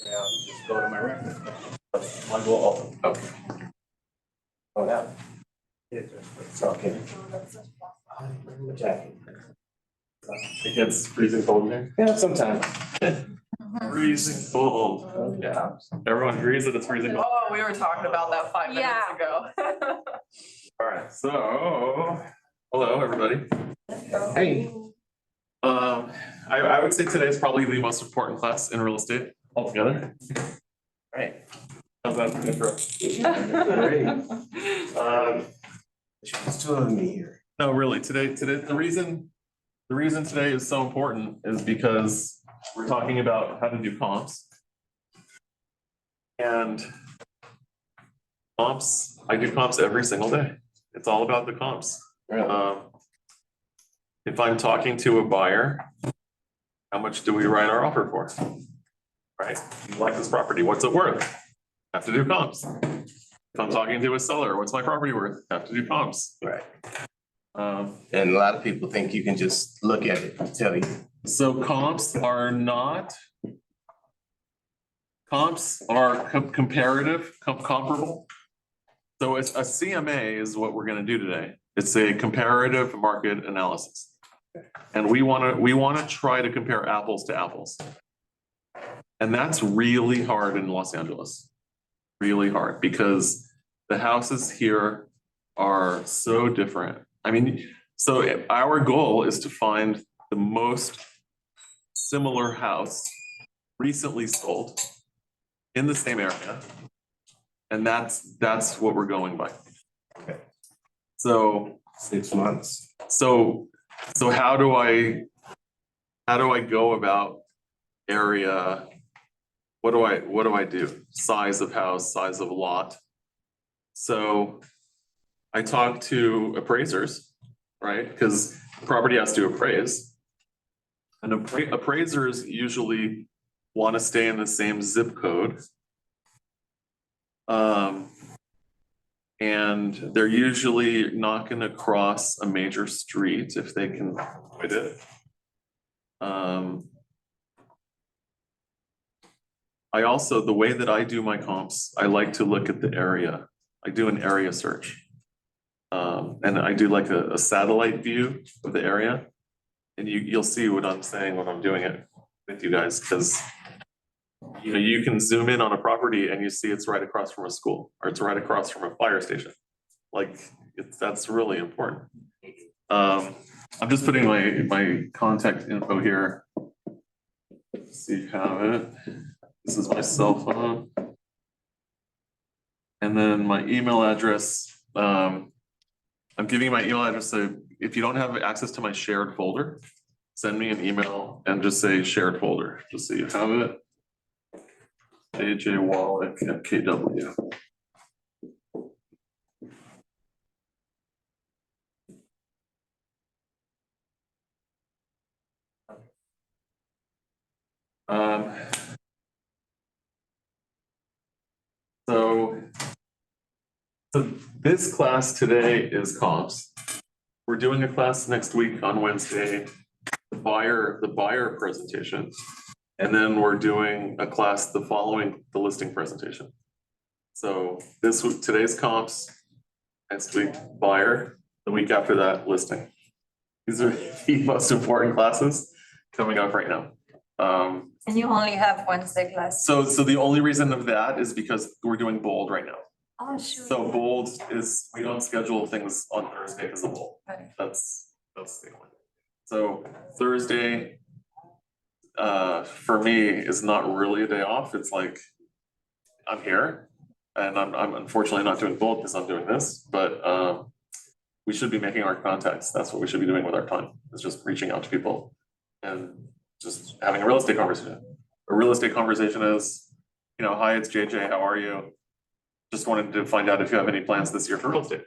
Yeah, just go to my record. One will open. Okay. Oh, yeah. It's okay. My jacket. It gets freezing cold here. Yeah, sometimes. Freezing cold. Oh, yeah. Everyone agrees that it's freezing cold. Oh, we were talking about that 5 minutes ago. All right, so hello, everybody. Hey. I would say today is probably the most important class in real estate altogether. Right. How's that for intro? Great. What's doing me here? No, really, today, the reason today is so important is because we're talking about how to do comps. And comps, I do comps every single day. It's all about the comps. Really? If I'm talking to a buyer, how much do we write our offer for? Right? You like this property, what's it worth? Have to do comps. If I'm talking to a seller, what's my property worth? Have to do comps. Right. Um, And a lot of people think you can just look at it and tell you. So comps are not. Comps are comparative, comparable. So it's a CMA is what we're gonna do today. It's a comparative market analysis. And we wanna try to compare apples to apples. And that's really hard in Los Angeles. Really hard because the houses here are so different. I mean, so our goal is to find the most similar house recently sold in the same area. And that's what we're going by. Okay. So 6 months. so how do I go about area? What do I do? Size of house, size of lot. So I talk to appraisers, right? Because property has to appraise. And appraisers usually want to stay in the same zip code. And they're usually not going to cross a major street if they can avoid it. I also, the way that I do my comps, I like to look at the area. I do an area search. And I do like a satellite view of the area. And you'll see what I'm saying when I'm doing it with you guys, because you know, you can zoom in on a property and you see it's right across from a school or it's right across from a fire station. Like that's really important. I'm just putting my contact info here. See if you have it. This is my cell phone. And then my email address. I'm giving you my email address. So if you don't have access to my shared folder, send me an email and just say shared folder, just so you have it. AJ Wallack at KW. So this class today is comps. We're doing a class next week on Wednesday, the buyer presentation. And then we're doing a class the listing presentation. So today's comps, next week buyer, the week after that listing. These are the most important classes coming up right now. And you only have Wednesday class. So the only reason of that is because we're doing bold right now. Oh, sure. So bold is, we don't schedule things on Thursday because of bold. Right. That's the only. So Thursday, for me is not really a day off. It's like, I'm here and I'm unfortunately not doing bold because I'm doing this, but we should be making our contacts. That's what we should be doing with our time, is just reaching out to people and just having a real estate conversation. A real estate conversation is, you know, hi, it's JJ, how are you? Just wanted to find out if you have any plans this year for real estate.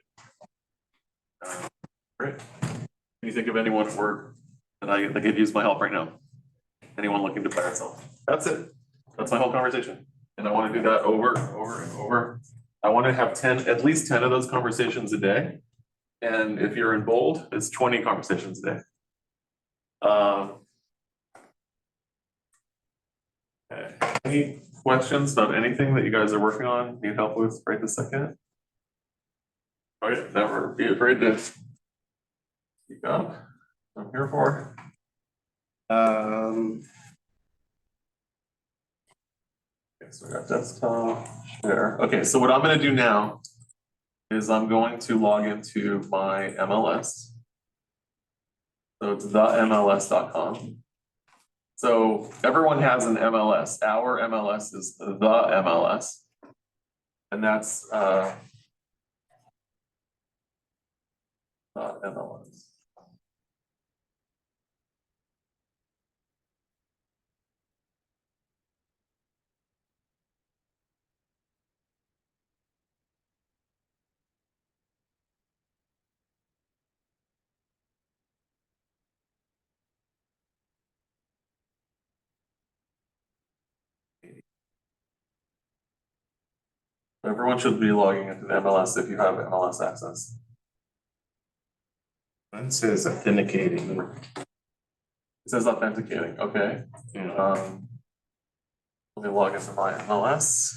Great. Can you think of anyone at work that could use my help right now? Anyone looking to buy or sell? That's it. That's my whole conversation. And I want to do that over and over and over. I want to have at least 10 of those conversations a day. And if you're in bold, it's 20 conversations a day. Okay. Any questions about anything that you guys are working on, need help with right this second? All right, never be afraid to speak up. I'm here for. Okay, so we got desktop, share. Okay, so what I'm gonna do now is I'm going to log into my MLS. So it's themls.com. So everyone has an MLS. Our MLS is the MLS. And that's .mls. Everyone should be logging into the MLS if you have MLS access. It says authenticating. It says authenticating, okay. Yeah. Let me log into my MLS.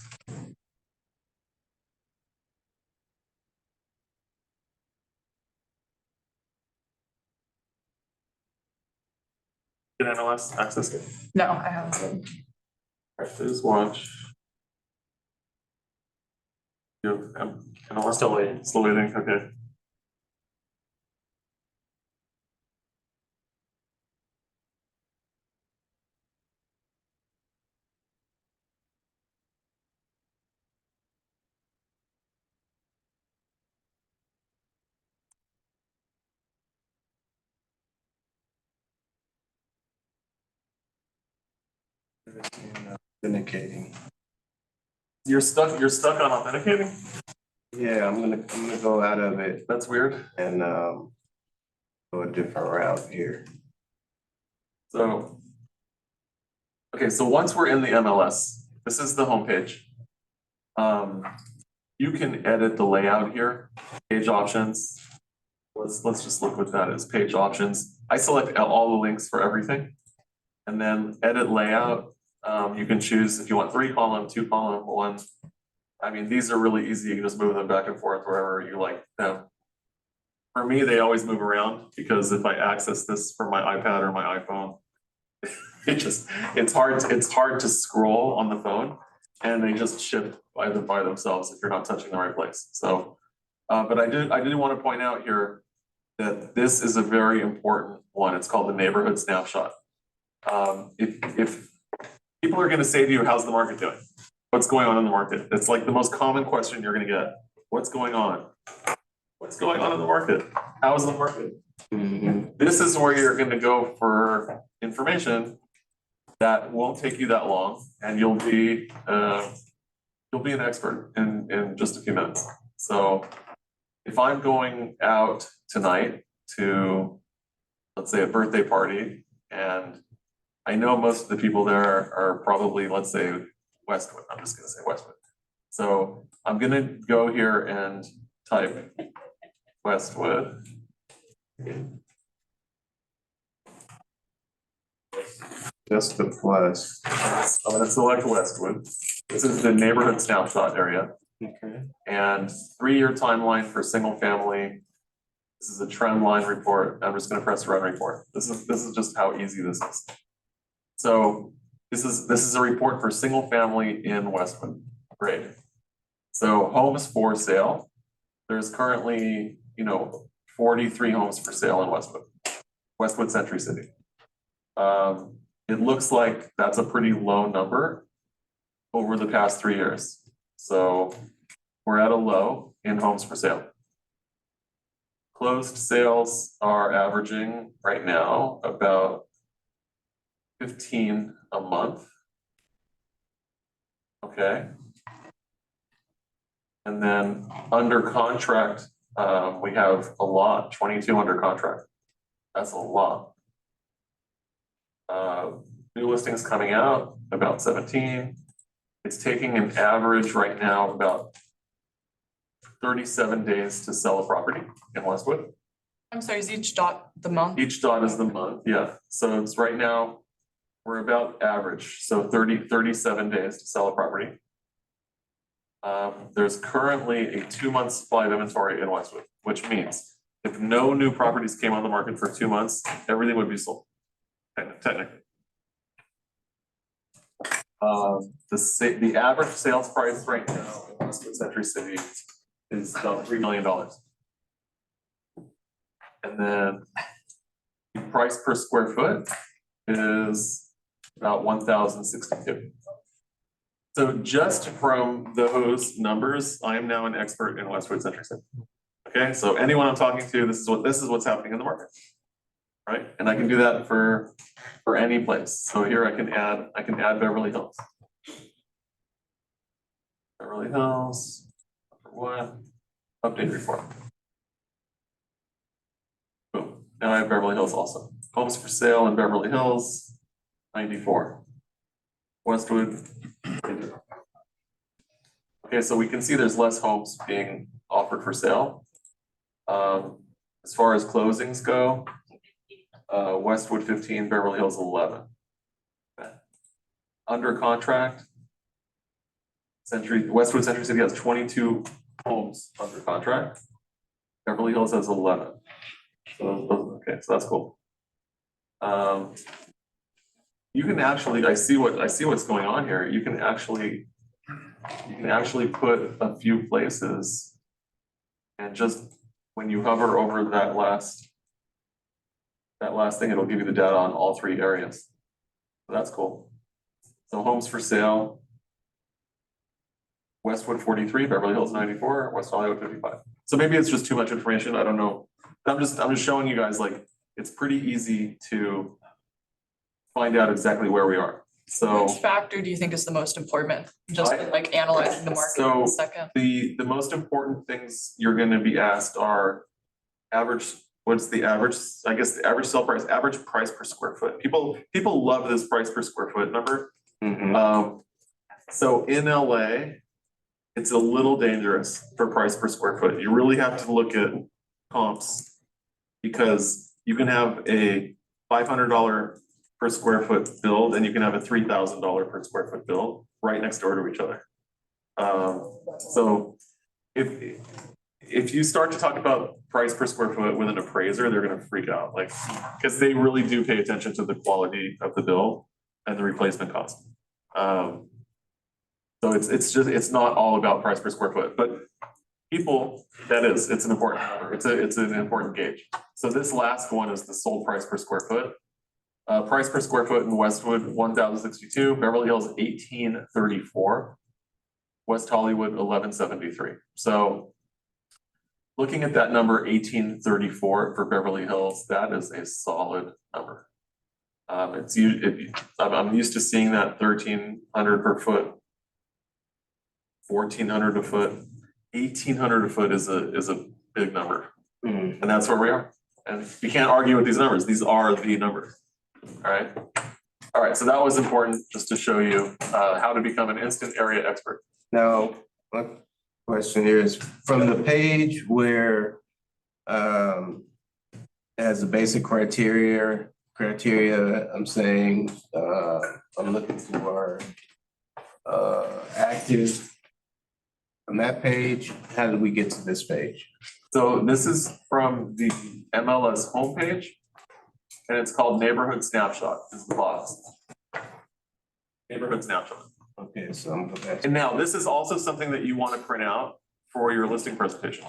Did MLS access it? No, I haven't. All right, please watch. You have MLS? Still waiting. Still waiting, okay. Authenticating. You're stuck on authenticating? Yeah, I'm gonna go out of it That's weird. and go a different route here. So, okay, so once we're in the MLS, this is the homepage. You can edit the layout here, page options. Let's just look what that is, page options. I select all the links for everything. And then edit layout, you can choose if you want 3-column, 2-column, 1. I mean, these are really easy, you can just move them back and forth wherever you like them. For me, they always move around because if I access this from my iPad or my iPhone, it's hard to scroll on the phone and they just shift by themselves if you're not touching the right place. So, but I did want to point out here that this is a very important one. It's called the neighborhood snapshot. If people are going to say to you, how's the market doing? What's going on in the market? It's like the most common question you're going to get. What's going on? What's going on in the market? How is the market? Mm-hmm. This is where you're going to go for information that won't take you that long, and you'll be an expert in just a few minutes. So if I'm going out tonight to, let's say, a birthday party, and I know most of the people there are probably, let's say, Westwood. I'm just going to say Westwood. So I'm going to go here and type Westwood. Just the plus. I'm going to select Westwood. This is the neighborhood snapshot area. Okay. And 3-year timeline for single family. This is a trend line report. I'm just going to press run report. This is just how easy this is. So this is a report for single family in Westwood. Great. So homes for sale. There's currently, 43 homes for sale in Westwood Century City. It looks like that's a pretty low number over the past 3 years. So we're at a low in homes for sale. Closed sales are averaging right now about 15 a month. Okay. And then under contract, we have a lot, 22 under contract. That's a lot. New listings coming out, about 17. It's taking an average right now about 37 days to sell a property in Westwood. I'm sorry, is each dot the month? Each dot is the month, yeah. So it's right now, we're about average, so 37 days to sell a property. There's currently a 2-month supply of inventory in Westwood, which means if no new properties came on the market for 2 months, everything would be sold, technically. The average sales price right now in Westwood Century City is about $3 million. And then the price per square foot is about 1,062. So just from those numbers, I am now an expert in Westwood Century City. Okay, so anyone I'm talking to, this is what's happening in the market, right? And I can do that for any place. So here I can add Beverly Hills. Beverly Hills, number 1, update report. Boom. Now I have Beverly Hills also. Homes for sale in Beverly Hills, 94. Westwood. Okay, so we can see there's less homes being offered for sale. As far as closings go, Westwood 15, Beverly Hills 11. Okay. Under contract, Westwood Century City has 22 homes under contract. Beverly Hills has 11. So, okay, so that's cool. You can actually, I see what's going on here. You can actually put a few places, and just when you hover over that last thing, it'll give you the data on all 3 areas. So that's cool. So homes for sale, Westwood 43, Beverly Hills 94, West Hollywood 55. So maybe it's just too much information. I don't know. I'm just showing you guys, like, it's pretty easy to find out exactly where we are. So Which factor do you think is the most important? Just like analyzing the market in a second. The most important things you're going to be asked are average. What's the average? I guess the average sale price, average price per square foot. People love this price per square foot number. So in LA, it's a little dangerous for price per square foot. You really have to look at comps, because you can have a $500 per square foot build and you can have a $3,000 per square foot build right next door to each other. So if you start to talk about price per square foot with an appraiser, they're going to freak out, like, because they really do pay attention to the quality of the build and the replacement cost. So it's not all about price per square foot, but people, it's an important number. It's an important gauge. So this last one is the sold price per square foot. Price per square foot in Westwood, 1,062, Beverly Hills, 1,834, West Hollywood, 1,173. So looking at that number, 1,834 for Beverly Hills, that is a solid number. I'm used to seeing that 1,300 per foot, 1,400 a foot, 1,800 a foot is a big number. And that's where we are. And you can't argue with these numbers. These are the numbers. All right, so that was important just to show you how to become an instant area expert. Now, my question here is, from the page where as the basic criteria, I'm saying I'm looking for active. On that page, how did we get to this page? So this is from the MLS homepage, and it's called Neighborhood Snapshot, is the box. Neighborhood Snapshot. Okay, so I'm going back. And now this is also something that you want to print out for your listing presentation.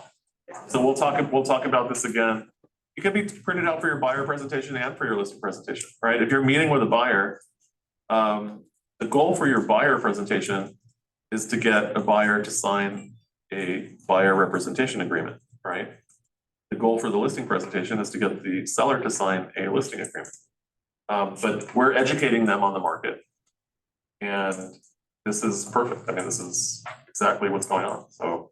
So we'll talk about this again. It can be printed out for your buyer presentation and for your listing presentation, right? If you're meeting with a buyer, the goal for your buyer presentation is to get a buyer to sign a buyer representation agreement, right? The goal for the listing presentation is to get the seller to sign a listing agreement. But we're educating them on the market. And this is perfect. I mean, this is exactly what's going on. So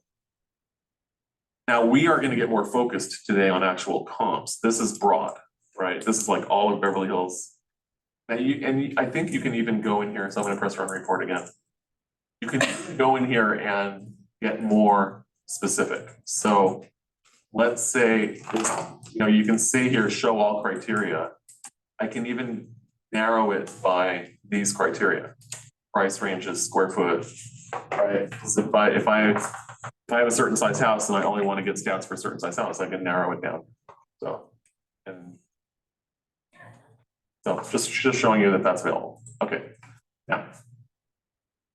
now we are going to get more focused today on actual comps. This is broad, right? This is like all of Beverly Hills. And I think you can even go in here. So I'm going to press run report again. You can go in here and get more specific. So let's say, you can say here, show all criteria. I can even narrow it by these criteria. Price ranges, square foot, right? Because if I have a certain size house and I only want to get stats for a certain size house, I can narrow it down. So, and so just showing you that that's available. Okay, now,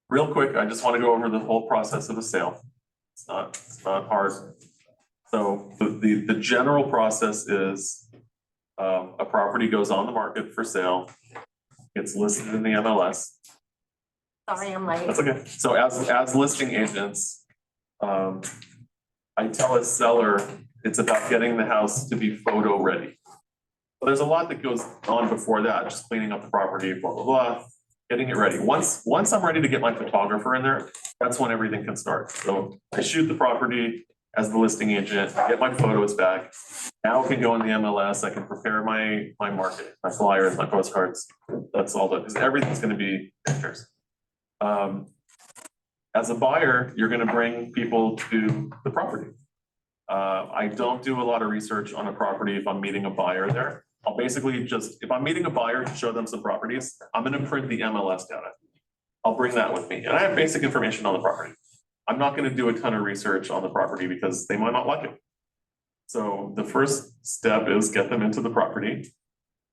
real quick, I just want to go over the whole process of a sale. It's not hard. So the general process is a property goes on the market for sale. It's listed in the MLS. Sorry, I'm late. That's okay. So as listing agents, I tell a seller it's about getting the house to be photo ready. But there's a lot that goes on before that, just cleaning up the property, blah, blah, blah, getting it ready. Once I'm ready to get my photographer in there, that's when everything can start. So I shoot the property as the listing agent, get my photos back. Now I can go on the MLS, I can prepare my market, my flyers, my postcards. That's all that, because everything's gonna be pictures. As a buyer, you're gonna bring people to the property. I don't do a lot of research on a property if I'm meeting a buyer there. I'll basically just, if I'm meeting a buyer to show them some properties, I'm gonna print the MLS data. I'll bring that with me, and I have basic information on the property. I'm not gonna do a ton of research on the property because they might not like it. So the first step is get them into the property,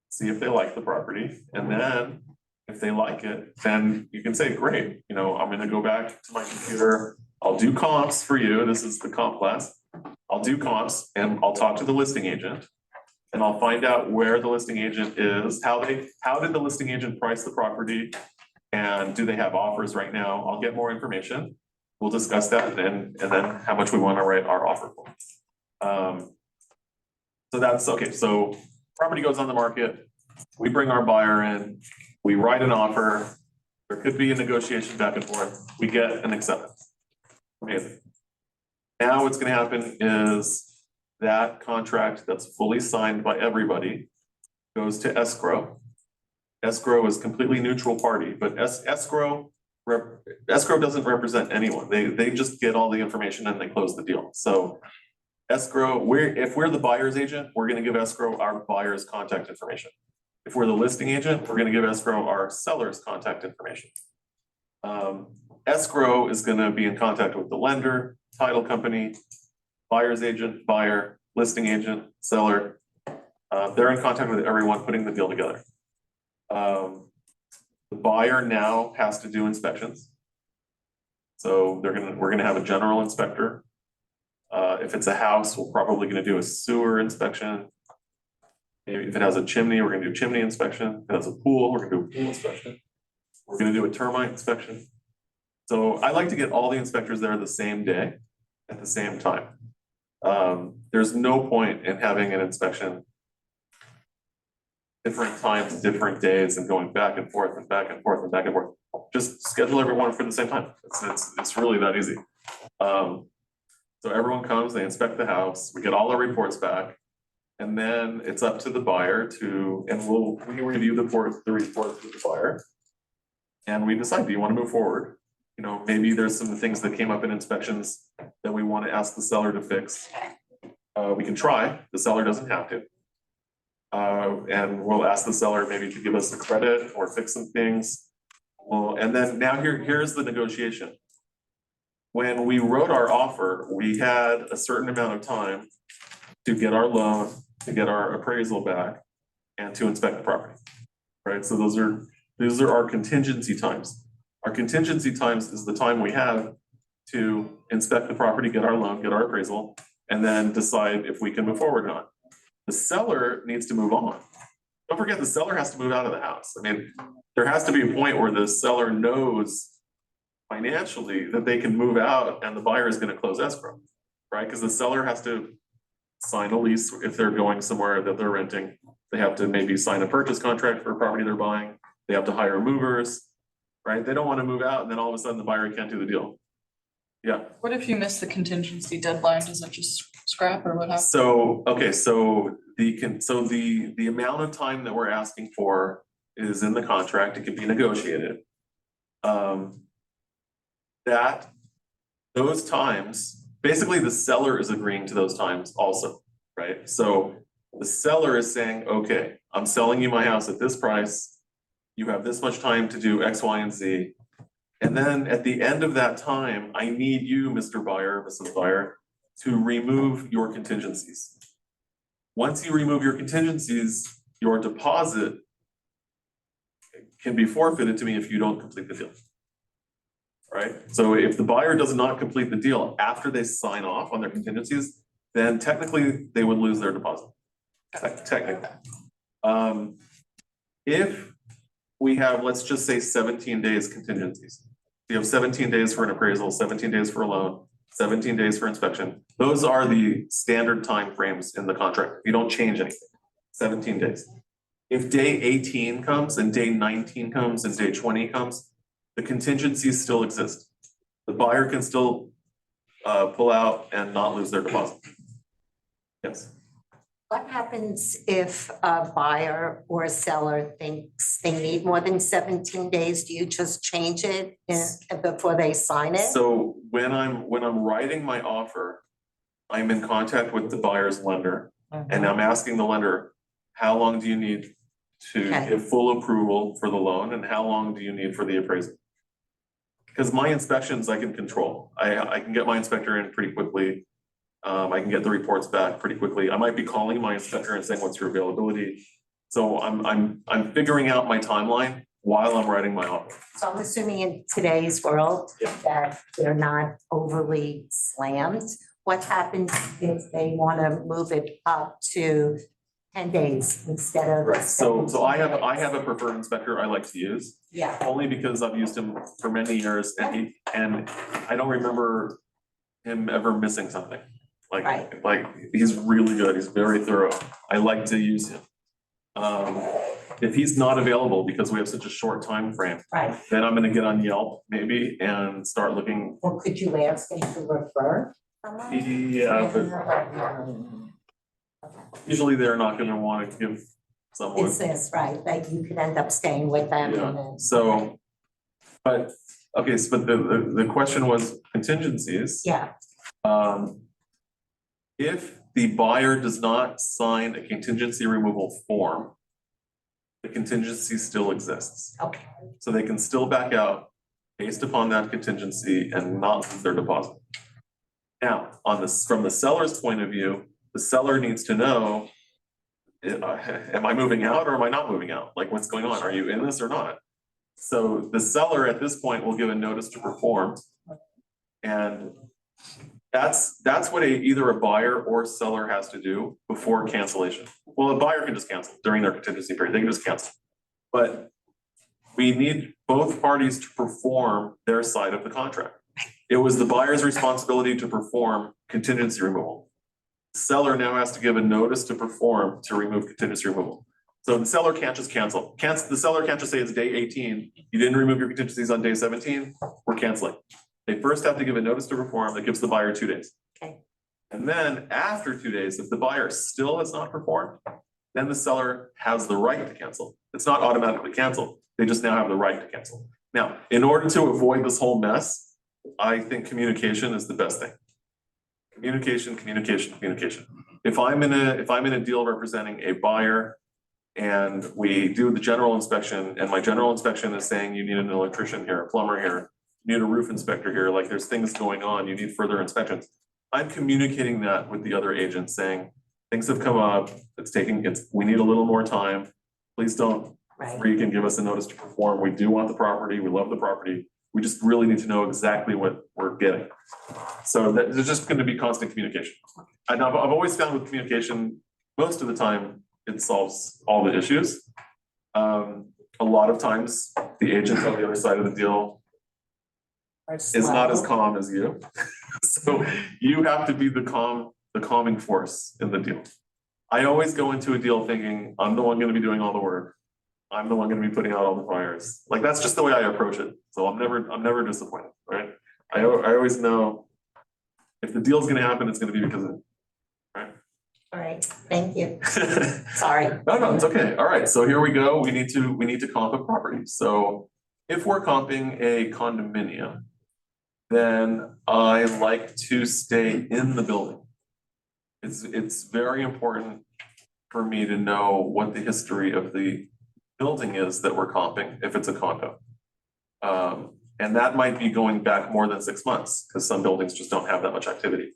see if they like the property, and then if they like it, then you can say, great, you know, I'm gonna go back to my computer, I'll do comps for you, this is the comp class. I'll do comps and I'll talk to the listing agent and I'll find out where the listing agent is, how did the listing agent price the property? And do they have offers right now? I'll get more information. We'll discuss that and then how much we wanna write our offer for. So that's okay, so property goes on the market, we bring our buyer in, we write an offer, there could be a negotiation back and forth, we get an acceptance. Amazing. Now what's gonna happen is that contract that's fully signed by everybody goes to escrow. Escrow is completely neutral party, but escrow doesn't represent anyone. They just get all the information and they close the deal. So escrow, if we're the buyer's agent, we're gonna give escrow our buyer's contact information. If we're the listing agent, we're gonna give escrow our seller's contact information. Escrow is gonna be in contact with the lender, title company, buyer's agent, buyer, listing agent, seller. They're in contact with everyone putting the deal together. The buyer now has to do inspections. So we're gonna have a general inspector. If it's a house, we're probably gonna do a sewer inspection. Maybe if it has a chimney, we're gonna do a chimney inspection. If it has a pool, we're gonna do a pool inspection. We're gonna do a termite inspection. So I like to get all the inspectors there the same day at the same time. There's no point in having an inspection different times, different days, and going back and forth and back and forth and back and forth. Just schedule everyone for the same time. It's really that easy. So everyone comes, they inspect the house, we get all our reports back, and then it's up to the buyer to, and we review the reports with the buyer. And we decide, do you want to move forward? You know, maybe there's some things that came up in inspections that we want to ask the seller to fix. We can try, the seller doesn't have to. And we'll ask the seller maybe to give us a credit or fix some things. Well, and then now here's the negotiation. When we wrote our offer, we had a certain amount of time to get our loan, to get our appraisal back, and to inspect the property, right? So those are our contingency times. Our contingency times is the time we have to inspect the property, get our loan, get our appraisal, and then decide if we can move forward or not. The seller needs to move on. Don't forget, the seller has to move out of the house. I mean, there has to be a point where the seller knows financially that they can move out and the buyer is going to close escrow, right? Because the seller has to sign a lease if they're going somewhere that they're renting. They have to maybe sign a purchase contract for a property they're buying. They have to hire movers, right? They don't want to move out and then all of a sudden the buyer can't do the deal. Yeah. What if you miss the contingency deadline? Does it just scrap or what happens? So, okay, so the amount of time that we're asking for is in the contract. It can be negotiated. Those times, basically the seller is agreeing to those times also, right? So the seller is saying, okay, I'm selling you my house at this price. you have this much time to do X, Y, and Z. And then at the end of that time, I need you, Mr. Buyer, Mrs. Buyer, to remove your contingencies. Once you remove your contingencies, your deposit can be forfeited to me if you don't complete the deal. Right? So if the buyer does not complete the deal after they sign off on their contingencies, then technically they would lose their deposit. Technically. If we have, let's just say 17 days contingencies. You have 17 days for an appraisal, 17 days for a loan, 17 days for inspection. Those are the standard timeframes in the contract. You don't change anything. 17 days. If day 18 comes and day 19 comes and day 20 comes, the contingencies still exist. The buyer can still pull out and not lose their deposit. Yes. What happens if a buyer or a seller thinks they need more than 17 days? Do you just change it before they sign it? So when I'm writing my offer, I'm in contact with the buyer's lender, and I'm asking the lender, how long do you need to Okay. give full approval for the loan, and how long do you need for the appraisal? Because my inspections I can control. I can get my inspector in pretty quickly. I can get the reports back pretty quickly. I might be calling my inspector and saying, what's your availability? So I'm figuring out my timeline while I'm writing my offer. So I'm assuming in today's world Yeah. that they're not overly slammed. What happens if they want to move it up to 10 days instead of? Right, so 17 I days? have a preferred inspector I like to use, Yeah, only because I've used him for many years and I don't remember him ever missing something. Right. Like, he's really good, he's very thorough, I like to use him. If he's not available because we have such a short time frame, right. then I'm gonna get on Yelp maybe and start looking. Or could you ask them to refer someone? Yeah, but usually they're not gonna wanna give someone. It's this, right, that you could end up staying with them and Yeah, then. so, but, okay, so but the question was contingencies. Yeah, If the buyer does not sign a contingency removal form, the contingency still exists. okay, So they can still back out based upon that contingency and not lose their deposit. Now, from the seller's point of view, the seller needs to know, am I moving out or am I not moving out? Like, what's going on? Are you in this or not? So the seller at this point will give a notice to perform. And that's what either a buyer or seller has to do before cancellation. Well, a buyer can just cancel during their contingency period, they can just cancel. But we need both parties to perform their side of the contract. It was the buyer's responsibility to perform contingency removal. Seller now has to give a notice to perform to remove contingency removal. So the seller can't just cancel. The seller can't just say it's day 18, you didn't remove your contingencies on day 17, we're canceling. They first have to give a notice to perform that gives the buyer 2 days. okay, And then after 2 days, if the buyer still has not performed, then the seller has the right to cancel. It's not automatically canceled, they just now have the right to cancel. Now, in order to avoid this whole mess, I think communication is the best thing. Communication, communication, communication. If I'm in a deal representing a buyer and we do the general inspection and my general inspection is saying you need an electrician here, a plumber here, you need a roof inspector here, like there's things going on, you need further inspections. I'm communicating that with the other agent saying, things have come up, we need a little more time. Please don't right, freak and give us a notice to perform. We do want the property, we love the property. We just really need to know exactly what we're getting. So there's just gonna be constant communication. And I've always found with communication, most of the time, it solves all the issues. A lot of times, the agent on the other side of the deal is not as calm as you. So you have to be the calming force in the deal. I always go into a deal thinking, I'm the one gonna be doing all the work. I'm the one gonna be putting out all the fires. Like, that's just the way I approach it. So I'm never disappointed, right? I always know if the deal's gonna happen, it's gonna be because of it. all right, thank you, sorry. No, it's okay. All right, so here we go. We need to comp a property. So if we're comping a condominium, then I like to stay in the building. It's very important for me to know what the history of the building is that we're comping if it's a condo. And that might be going back more than 6 months, because some buildings just don't have that much activity.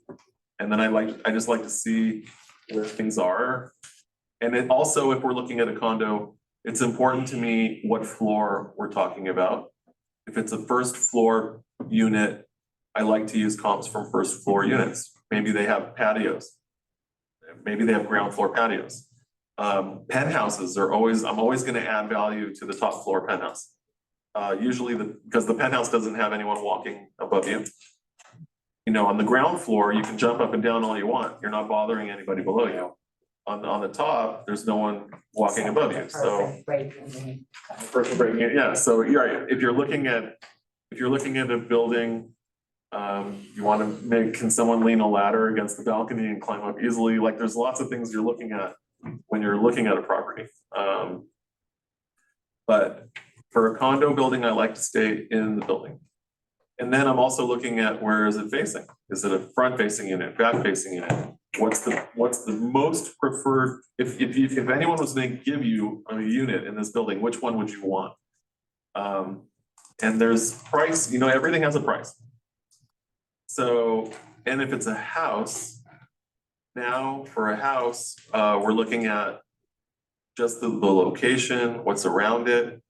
And then I just like to see where things are. And it also, if we're looking at a condo, it's important to me what floor we're talking about. If it's a first floor unit, I like to use comps from first floor units. Maybe they have patios. Maybe they have ground floor patios. Penthouses are always, I'm always gonna add value to the top floor penthouse. Usually because the penthouse doesn't have anyone walking above you. You know, on the ground floor, you can jump up and down all you want. You're not bothering anybody below you. On the top, there's no one walking above you, so. Perfect break-in. Perfect breaking it, yeah, so you're right, if you're looking at a building, you wanna can someone lean a ladder against the balcony and climb up easily, like there's lots of things you're looking at when you're looking at a property. But for a condo building, I like to stay in the building. And then I'm also looking at where is it facing? Is it a front facing unit, back facing unit? What's the most preferred, if anyone was gonna give you a unit in this building, which one would you want? And there's price, you know, everything has a price. So, and if it's a house, now for a house, we're looking at just the location, what's around it.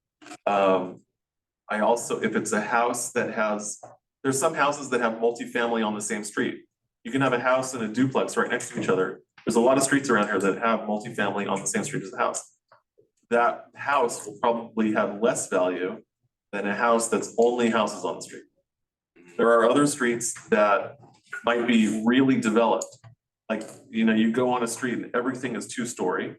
I also, if it's a house that has, there's some houses that have multifamily on the same street. You can have a house and a duplex right next to each other. There's a lot of streets around here that have multifamily on the same street as the house. That house will probably have less value than a house that's only houses on the street. There are other streets that might be really developed. Like, you know, you go on a street and everything is 2-story.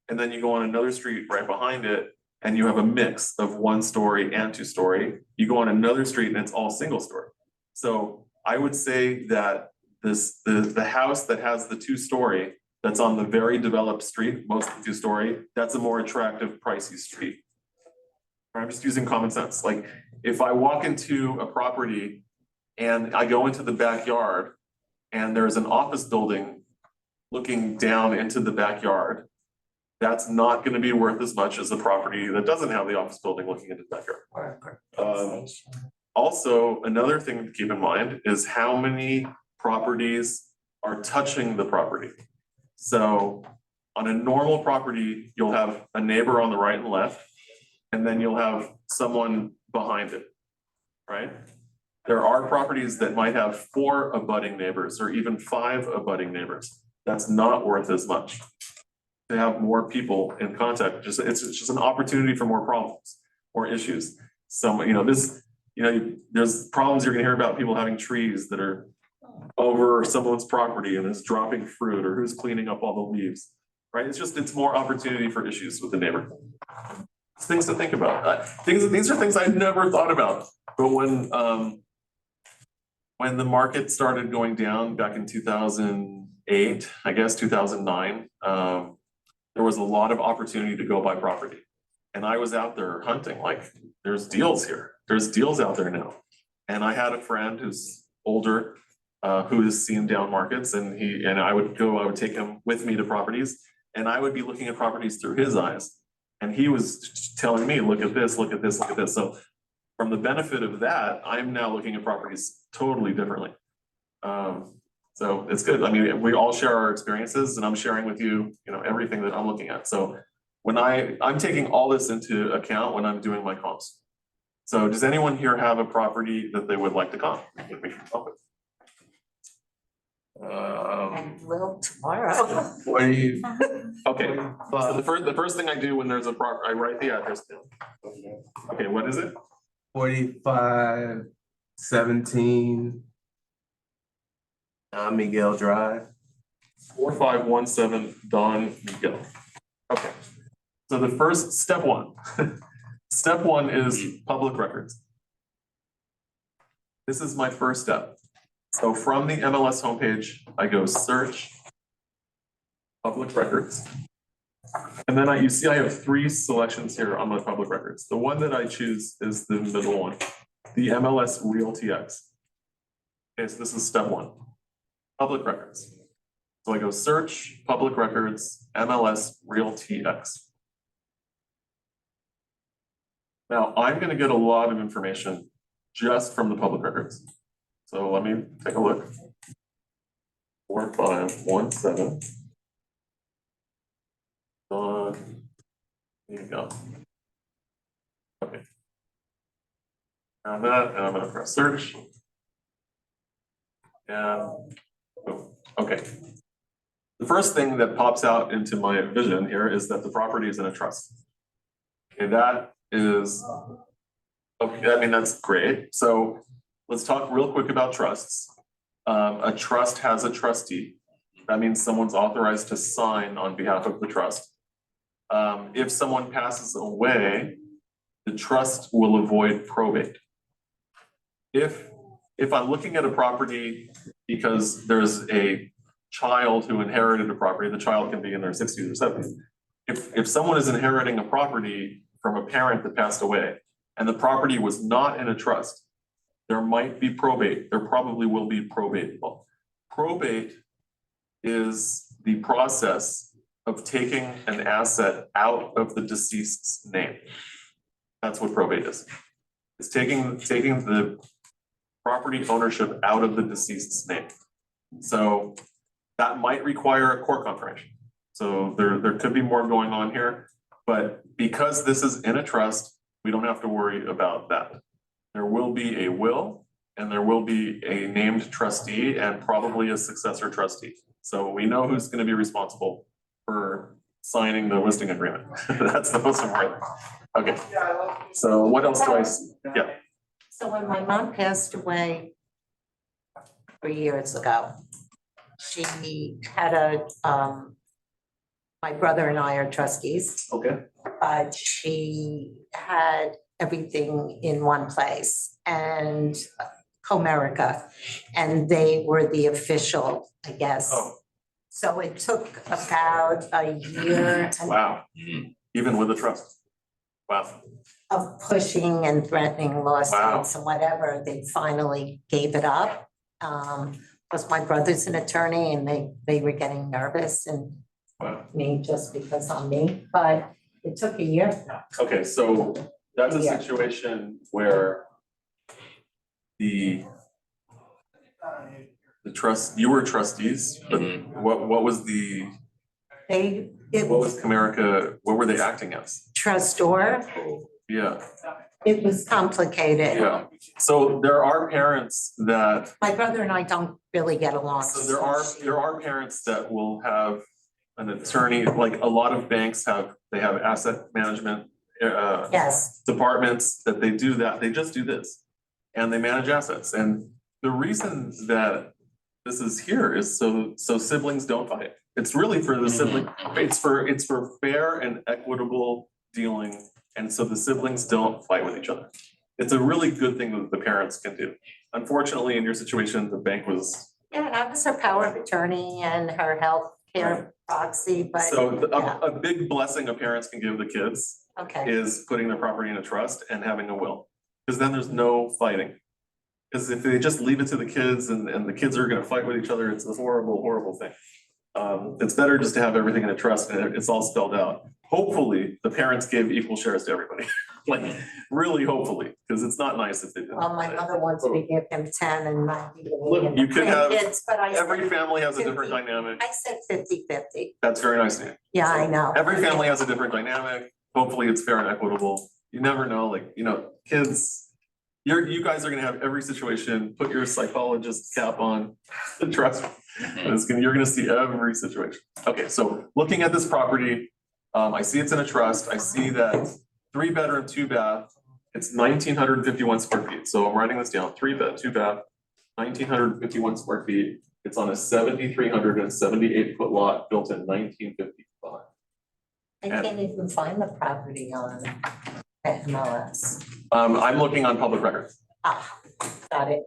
And then you go on another street right behind it and you have a mix of 1-story and 2-story. You go on another street and it's all single-story. So I would say that the house that has the 2-story that's on the very developed street, mostly 2-story, that's a more attractive, pricey street. I'm just using common sense. Like if I walk into a property and I go into the backyard and there's an office building looking down into the backyard, that's not gonna be worth as much as a property that doesn't have the office building looking into the backyard. Also, another thing to keep in mind is how many properties are touching the property. So on a normal property, you'll have a neighbor on the right and left, and then you'll have someone behind it, right? There are properties that might have 4 abutting neighbors or even 5 abutting neighbors. That's not worth as much. To have more people in contact, it's just an opportunity for more problems, more issues. So, you know, there's problems you're gonna hear about people having trees that are over someone's property and is dropping fruit, or who's cleaning up all the leaves, right? It's more opportunity for issues with the neighbor. It's things to think about. These are things I never thought about, but when the market started going down back in 2008, I guess 2009, there was a lot of opportunity to go buy property. And I was out there hunting, like, there's deals here. There's deals out there now. And I had a friend who's older, who has seen down markets, and I would take him with me to properties, and I would be looking at properties through his eyes. And he was telling me, look at this, look at this, look at this. So from the benefit of that, I'm now looking at properties totally differently. So it's good. I mean, we all share our experiences, and I'm sharing with you, you know, everything that I'm looking at. So when I'm taking all this into account when I'm doing my comps. So does anyone here have a property that they would like to comp? That we can come up with? And will tomorrow. 40, Okay, so the first thing I do when there's a I write the address down. Okay, what is it? 45, 17. Miguel Drive. 4517 Don Miguel. Okay, so the first step one. Step one is public records. This is my first step. So from the MLS homepage, I go search public records. And then you see I have 3 selections here on my public records. The one that I choose is the middle one, the MLS RealtyX. Okay, so this is step 1, public records. So I go search public records, MLS RealtyX. Now, I'm gonna get a lot of information just from the public records. So let me take a look. 4517. There you go. Okay. Found that, and I'm gonna press search. And, boom, okay. The first thing that pops out into my vision here is that the property is in a trust. Okay, that is, okay, I mean, that's great. So let's talk real quick about trusts. A trust has a trustee. That means someone's authorized to sign on behalf of the trust. If someone passes away, the trust will avoid probate. If I'm looking at a property because there's a child who inherited a property, the child can be in their 60s or 70s. If someone is inheriting a property from a parent that passed away and the property was not in a trust, there might be probate. There probably will be probate. Probate is the process of taking an asset out of the deceased's name. That's what probate is. It's taking the property ownership out of the deceased's name. So that might require a court confirmation. So there could be more going on here, but because this is in a trust, we don't have to worry about that. There will be a will and there will be a named trustee and probably a successor trustee. So we know who's going to be responsible for signing the listing agreement. That's the most important. Okay. So what else do I see? Yeah. So when my mom passed away 3 years ago, she had my brother and I are trustees, Okay. but she had everything in one place and Comerica, and they were the official, I guess. Oh. So it took about a year Wow. Even with a trust. Wow. of pushing and threatening lawsuits and whatever, they finally gave it up. Because my brother's an attorney and they were getting nervous and Wow. me just because I'm me, but it took a year. Okay, so that's a Yeah. situation where the trust, you were trustees, but what was the, It what was was Comerica, what were they acting as? trustor, Yeah, it was complicated. yeah. So there are parents that, My brother and I don't really get along. so there are parents that will have an attorney, like a lot of banks have, they have asset management Yes, departments that they do that, they just do this. And they manage assets. And the reason that this is here is so siblings don't fight. It's really for the sibling, it's for fair and equitable dealing. And so the siblings don't fight with each other. It's a really good thing that the parents can do. Unfortunately, in your situation, the bank was. yeah, I was her power of attorney and her health care proxy, but So yeah, a big blessing a parents can give the kids okay. is putting their property in a trust and having a will. Because then there's no fighting. Because if they just leave it to the kids and the kids are gonna fight with each other, it's a horrible, horrible thing. It's better just to have everything in a trust and it's all spelled out. Hopefully, the parents give equal shares to everybody. Like, really hopefully, because it's not nice if they do. Well, my mother wants to give him 10 and 90 to me and You the could have- grandkids, but I Every said, family has a different 50. dynamic. I said 50-50. That's very nice of you. Yeah, I know. Every family has a different dynamic. Hopefully, it's fair and equitable. You never know, like, kids. You guys are gonna have every situation, put your psychologist cap on, trust me. You're gonna see every situation. Okay, so looking at this property, I see it's in a trust. I see that 3-bedroom, 2-bath, it's 1,951 square feet. So I'm writing this down, 3-bed, 2-bath, 1,951 square feet. It's on a 7,378-foot lot built in 1955. I can't even find the property on MLS. I'm looking on public records. Ah, got it.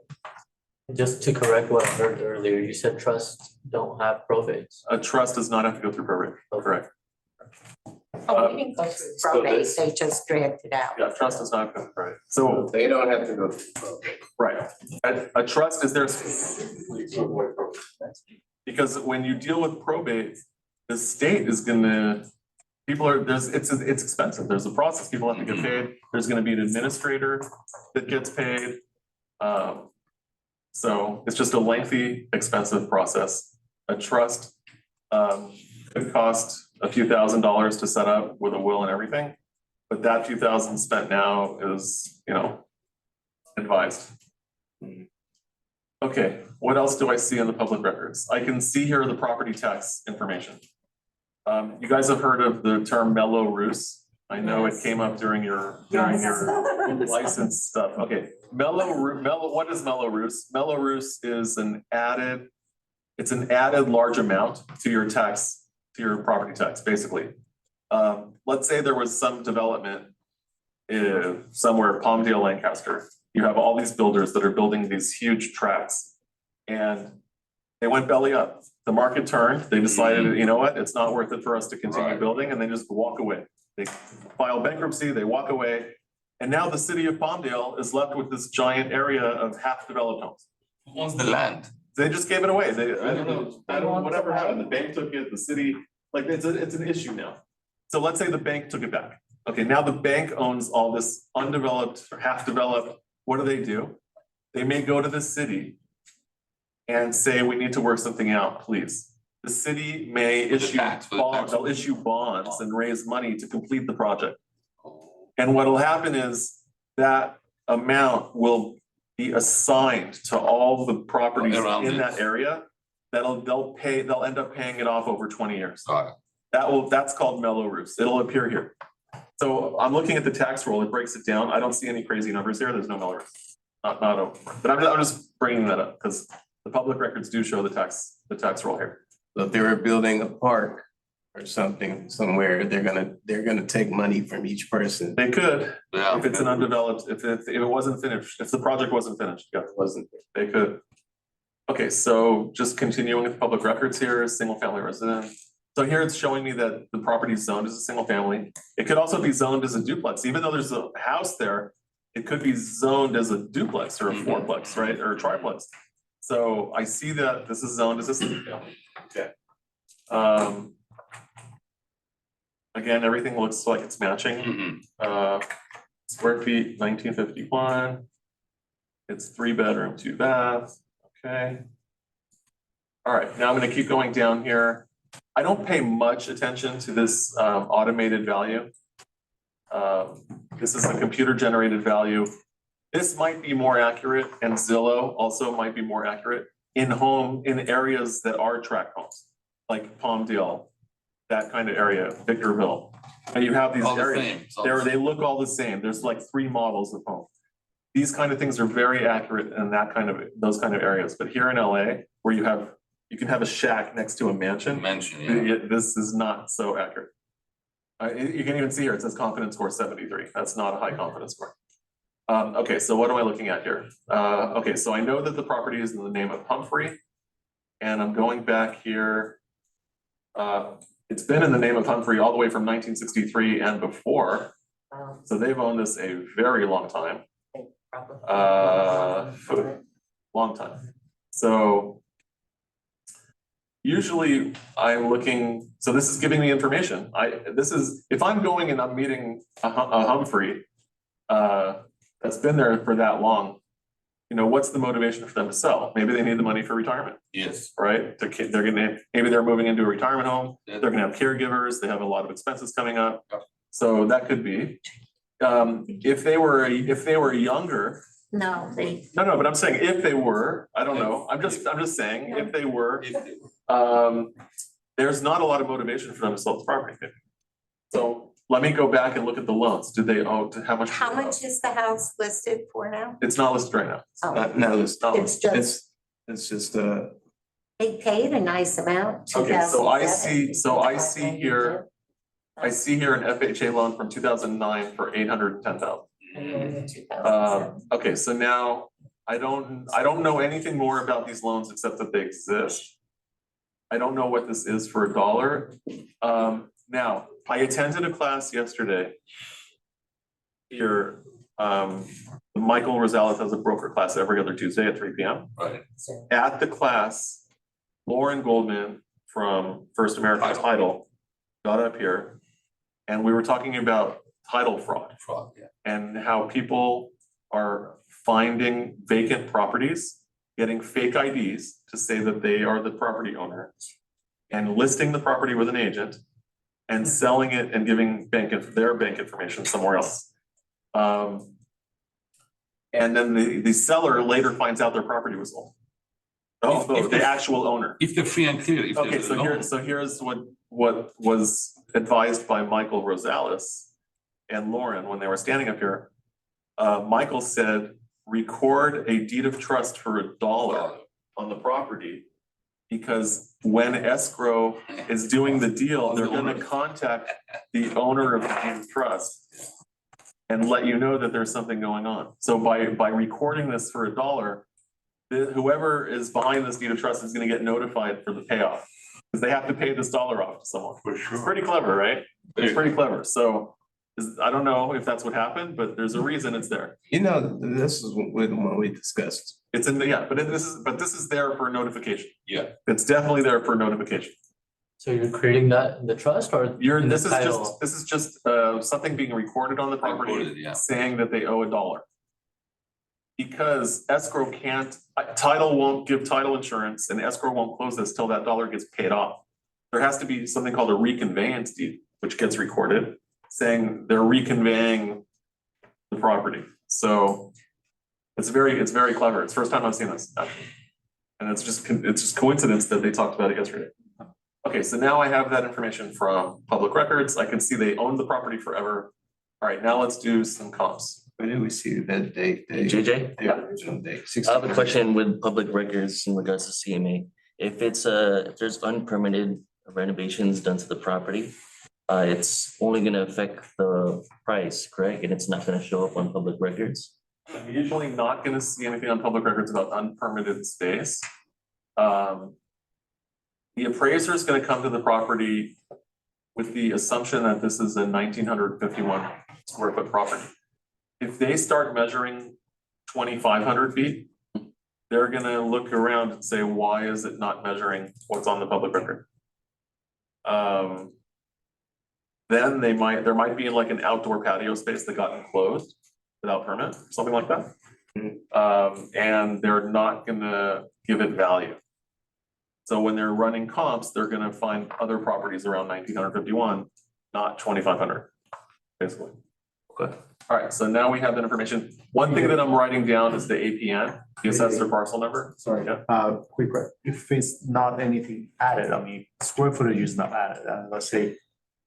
Just to correct what I heard earlier, you said trusts don't have probates. A trust does not have to go through probate, correct? Oh, we didn't go through so probate, this- they just dragged it out. Yeah, trust does not have to go through probate. So, They don't have to go through probate. right, a trust is there specifically to avoid probate. Because when you deal with probate, the state is gonna People are, it's expensive. There's a process. People have to get paid. There's gonna be an administrator that gets paid. So it's just a lengthy, expensive process. A trust, could cost a few $1,000s to set up with a will and everything. But that few thousand spent now is, advised. Okay, what else do I see in the public records? I can see here the property tax information. You guys have heard of the term mellow roos? I know it Yes. came up during your license stuff. Okay, what is mellow roos? Mellow roos is it's an added large amount to your tax, to your property tax, basically. Let's say there was some development somewhere, Palmdale, Lancaster. You have all these builders that are building these huge tracts and they went belly up. The market turned, they decided, you know what, it's not worth it for us to continue building, and they just walk away. They file bankruptcy, they walk away. And now the city of Palmdale is left with this giant area of half-developed homes. Who owns the land? They just gave it away. I don't know, whatever happened, the bank took it, the city, like, it's an issue now. So let's say the bank took it back. Okay, now the bank owns all this undeveloped or half-developed. What do? They may go to the city and say, we need to work something out, please. The city may issue bonds, they'll issue bonds and raise money to complete the project. And what'll happen is that amount will be assigned to all the properties in that area. They'll end up paying it off over 20 years. That's called mellow roofs. It'll appear here. So I'm looking at the tax roll, it breaks it down. I don't see any crazy numbers here. There's no mellow roofs. Not over. But I'm just bringing that up because the public records do show the tax roll here. So if they were building a park or something somewhere, they're gonna take money from each person. They could, Yeah. if it's an undeveloped, if it wasn't finished, if the project wasn't finished, yeah, they could. Okay, so just continuing with public records here, single family residence. So here it's showing me that the property is zoned as a single family. It could also be zoned as a duplex, even though there's a house there, it could be zoned as a duplex or a fourplex, right, or a triplex. So I see that this is zoned as a single family. Okay. Again, everything looks like it's matching. Square feet, 1951. It's 3-bedroom, 2-bath. Okay. All right, now I'm gonna keep going down here. I don't pay much attention to this automated value. This is a computer generated value. This might be more accurate, and Zillow also might be more accurate in areas that are tract homes, like Palmdale, that kind of area, Victorville. And you have these All the areas, same. they look all the same. There's like 3 models of home. These kind of things are very accurate in those kind of areas. But here in LA, where you can have a shack next to a mansion. This is not so accurate. You can even see here, it says confidence score 73. That's not a high confidence score. Okay, so what am I looking at here? Okay, so I know that the property is in the name of Humphrey. And I'm going back here. It's been in the name of Humphrey all the way from 1963 and before. So they've owned this a very long time. Long time. So usually I'm looking, so this is giving me information. If I'm going and I'm meeting a Humphrey, that's been there for that long, what's the motivation for them to sell? Maybe they need the money for retirement. Yes. Right? Maybe they're moving into a retirement home. They're gonna have caregivers. They have a lot of expenses coming up. So that could be. If they were younger. No, No, but I'm saying if they were, I don't know. I'm just saying if they were, there's not a lot of motivation for them to sell this property. So let me go back and look at the loans. Did they owe, how much? how much is the house listed for now? It's not listed right now. Oh, No, it's not. It's just- It's just, they paid a nice amount. Okay, so I 2007, see here, I see here an FHA loan from 2009 for 810,000. Okay, so now I don't know anything more about these loans except that they exist. I don't know what this is for $1. Now, I attended a class yesterday here. Michael Rosales has a broker class every other Tuesday at 3 p.m. Right. At the class, Lauren Goldman from First American Title got up here And we were talking about title fraud Fraud, yeah. and how people are finding vacant properties, getting fake IDs to say that they are the property owner, and listing the property with an agent and selling it and giving their bank information somewhere else. And then the seller later finds out their property was sold. Oh, the actual owner. If they're free and clear, if Okay, there's a loan. so here's what was advised by Michael Rosales and Lauren when they were standing up here. Michael said, record a deed of trust for $1 on the property. Because when escrow is doing the deal, they're gonna contact the owner of the deed of trust and let you know that there's something going on. So by recording this for $1, whoever is behind this deed of trust is gonna get notified for the payoff. Because they have to pay this $1 off to someone. For sure. It's pretty clever, right? It's pretty clever. So I don't know if that's what happened, but there's a reason it's there. You know, this is what we discussed. It's in the, yeah, but this is there for notification. Yeah. It's definitely there for notification. So you're creating that in the trust or in the This title? is just something being recorded on the property, Recorded, yeah. saying that they owe $1. Because escrow can't, title won't give title insurance and escrow won't close this till that $1 gets paid off. There has to be something called a reconveyance deed, which gets recorded, saying they're reconveying the property. So it's very clever. It's the first time I've seen this, actually. And it's just coincidence that they talked about it yesterday. Okay, so now I have that information from public records. I can see they owned the property forever. All right, now let's do some comps. Where did we see that date? JJ? The original date. I have a question with public records in regards to CMA. If there's unpermitted renovations done to the property, it's only gonna affect the price, correct? And it's not gonna show up on public records? I'm usually not gonna see anything on public records about unpermitted space. The appraiser is gonna come to the property with the assumption that this is a 1,951 square foot property. If they start measuring 2,500 feet, they're gonna look around and say, why is it not measuring what's on the public record? Then there might be like an outdoor patio space that got enclosed without permit, something like that. And they're not gonna give it value. So when they're running comps, they're gonna find other properties around 1,951, not 2,500, basically. Okay. All right, so now we have that information. One thing that I'm writing down is the APN, the assessor parcel number. Sorry, quick question. If it's not anything added, I mean, square footage is not added, let's say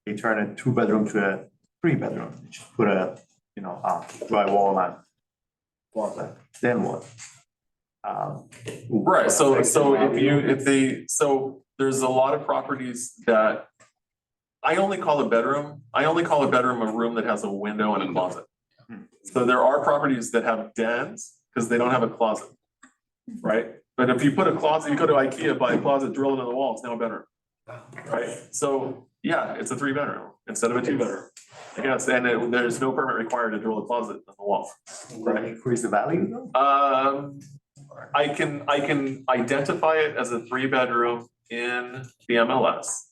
they turn a 2-bedroom to a 3-bedroom, you just put a, drywall and closet, then what? Right, so there's a lot of properties that I only call a bedroom a room that has a window and a closet. So there are properties that have dens because they don't have a closet, right? But if you put a closet, you go to IKEA, buy a closet, drill it in the wall, it's now a bedroom. Right, so yeah, it's a 3-bedroom instead of a 2-bedroom. Yes, and there's no permit required to drill a closet in the wall. Right, increase the value though? I can identify it as a 3-bedroom in the MLS.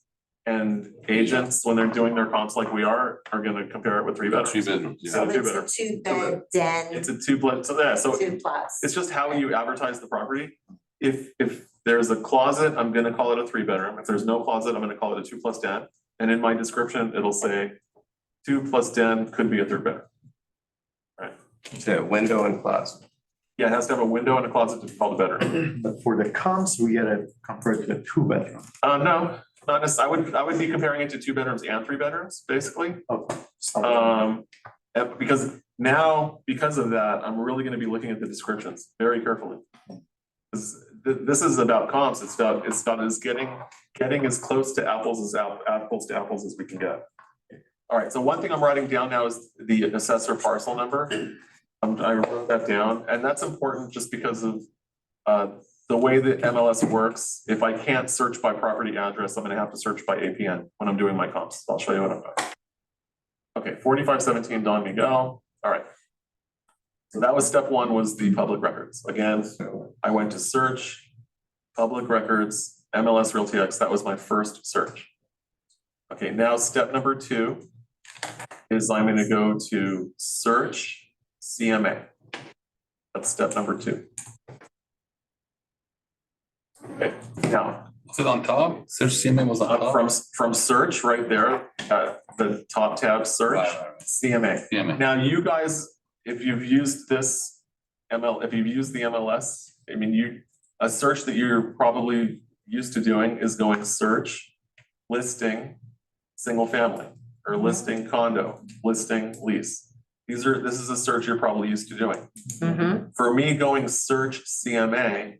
And agents, when they're doing their comps like we are gonna compare it with 3 bedrooms. 3 bedrooms, yeah. So It's a 2-bed den, It's a 2 so 2 plus. it's just how you advertise the property. If there's a closet, I'm gonna call it a 3-bedroom. If there's no closet, I'm gonna call it a 2+ den. And in my description, it'll say 2+ den could be a 3rd bedroom. Right, It's a window and closet. yeah, it has to have a window and a closet to be called a bedroom. But for the comps, we gotta compare it to the 2-bedroom. No, not necessarily. I would be comparing it to 2 bedrooms and 3 bedrooms, basically. Okay. Because of that, I'm really gonna be looking at the descriptions very carefully. This is about comps, it's about getting as close to apples as we can get. All right, so one thing I'm writing down now is the assessor parcel number. I wrote that down, and that's important just because of the way that MLS works. If I can't search by property address, I'm gonna have to search by APN when I'm doing my comps. I'll show you what I'm doing. Okay, 4517 Don Miguel. All right. So that was step 1, was the public records. Again, I went to search, public records, MLS RealtyX. That was my first search. Okay, now step number 2 is I'm gonna go to search CMA. That's step number 2. Okay, now, Was it on top? Search CMA was on top? from search right there, the top tab, search, Right. CMA. CMA. Now, you guys, if you've used this if you've used the MLS, I mean, a search that you're probably used to doing is going search, listing, single family, or listing condo, listing lease. This is a search you're probably used to doing. For me, going search CMA,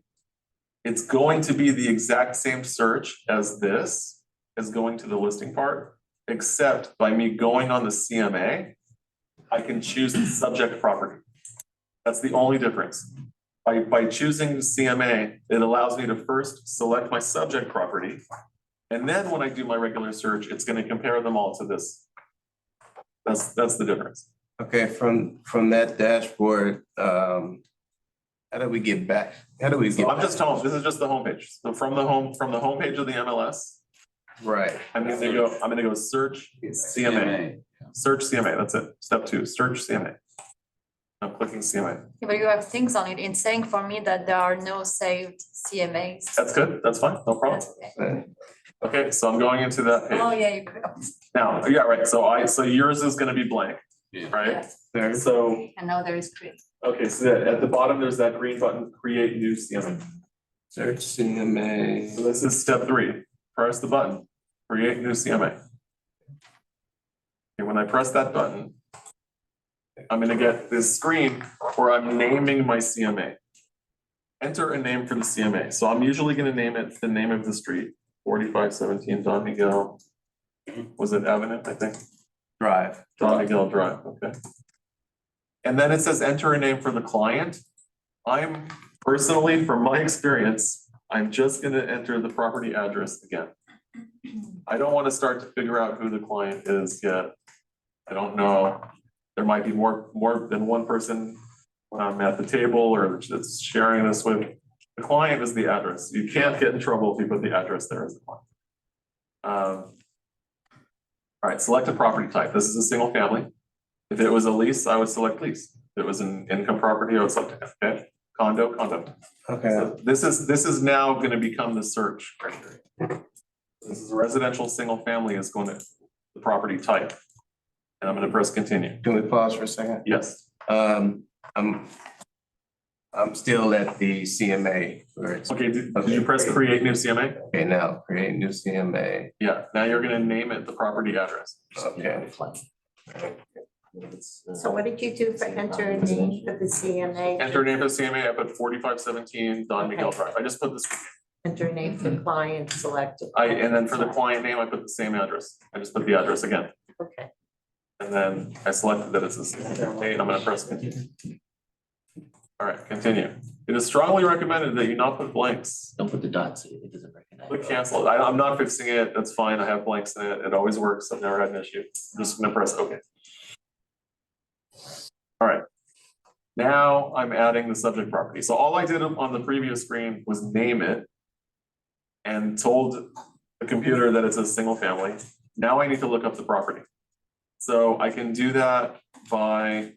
it's going to be the exact same search as this, as going to the listing part, except by me going on the CMA, I can choose the subject property. That's the only difference. By choosing CMA, it allows me to first select my subject property. And then when I do my regular search, it's gonna compare them all to this. That's the difference. Okay, from that dashboard, how do we get back? How do we So get? I'm just telling, this is just the homepage. So from the homepage of the MLS, Right. I'm gonna go search CMA. Search CMA, that's it. Step 2, search CMA. I'm clicking CMA. Yeah, but you have things on it. It's saying for me that there are no saved CMAs. That's good, that's fine, no problem. That's okay. Okay, so I'm going into that Oh, page. yeah, you could. Now, yeah, right, so yours is gonna be blank, Yeah. right? Yes. There. So, And now there is green. okay, so at the bottom, there's that green button, create new CMA. Search CMA. So this is step 3, press the button, create new CMA. And when I press that button, I'm gonna get this screen where I'm naming my CMA. Enter a name for the CMA. So I'm usually gonna name it the name of the street, 4517 Don Miguel. Was it Avenue, I think? Drive. Don Miguel Drive, okay. And then it says enter a name for the client. I'm personally, from my experience, I'm just gonna enter the property address again. I don't wanna start to figure out who the client is yet. I don't know. There might be more than one person at the table or that's sharing this with. The client is the address. You can't get in trouble if you put the address there as the client. All right, select a property type. This is a single family. If it was a lease, I would select lease. If it was an income property, I would select it. Okay, condo. Okay. So this is now gonna become the search criteria. This is a residential single family is going to the property type. And I'm gonna press continue. Can we pause for a second? Yes, I'm still at the CMA where it's, okay, did you press create new CMA? okay, now create new CMA. Yeah, now you're gonna name it the property address. Okay. So what did you do for enter name for the CMA? Enter name of CMA, I put 4517 Don Miguel Drive. I just put this, Enter name for client selected. and then for the client name, I put the same address. I just put the address again. Okay. And then I selected that it's a single family, and I'm gonna press continue. All right, continue. It is strongly recommended that you not put blanks. Don't put the dots, it doesn't recognize. Click cancel. I'm not fixing it. That's fine. I have blanks in it. It always works. I've never had an issue. I'm just gonna press OK. All right. Now I'm adding the subject property. So all I did on the previous screen was name it and told the computer that it's a single family. Now I need to look up the property. So I can do that by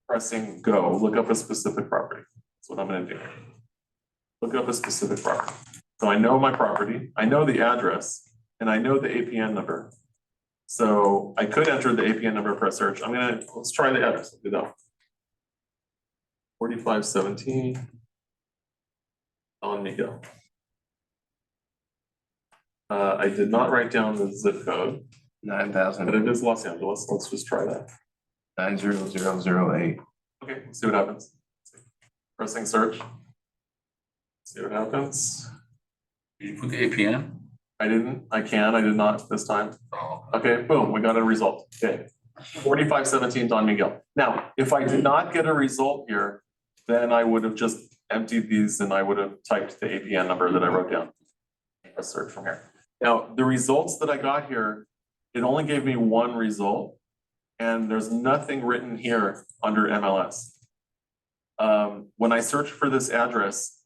pressing go, look up a specific property. That's what I'm gonna do. Look up a specific property. So I know my property, I know the address, and I know the APN number. So I could enter the APN number, press search. Let's try the address, do that. 4517 Don Miguel. I did not write down the zip code, but 9,000, it is Los Angeles. Let's just try that. 90008. Okay, see what happens. Pressing search. See what happens. Did you put the APN? I did not this time. Oh, Okay, boom, we got a result. Okay. 4517 Don Miguel. Now, if I did not get a result here, then I would have just emptied these and I would have typed the APN number that I wrote down. Press search from here. Now, the results that I got here, it only gave me one result. And there's nothing written here under MLS. When I search for this address,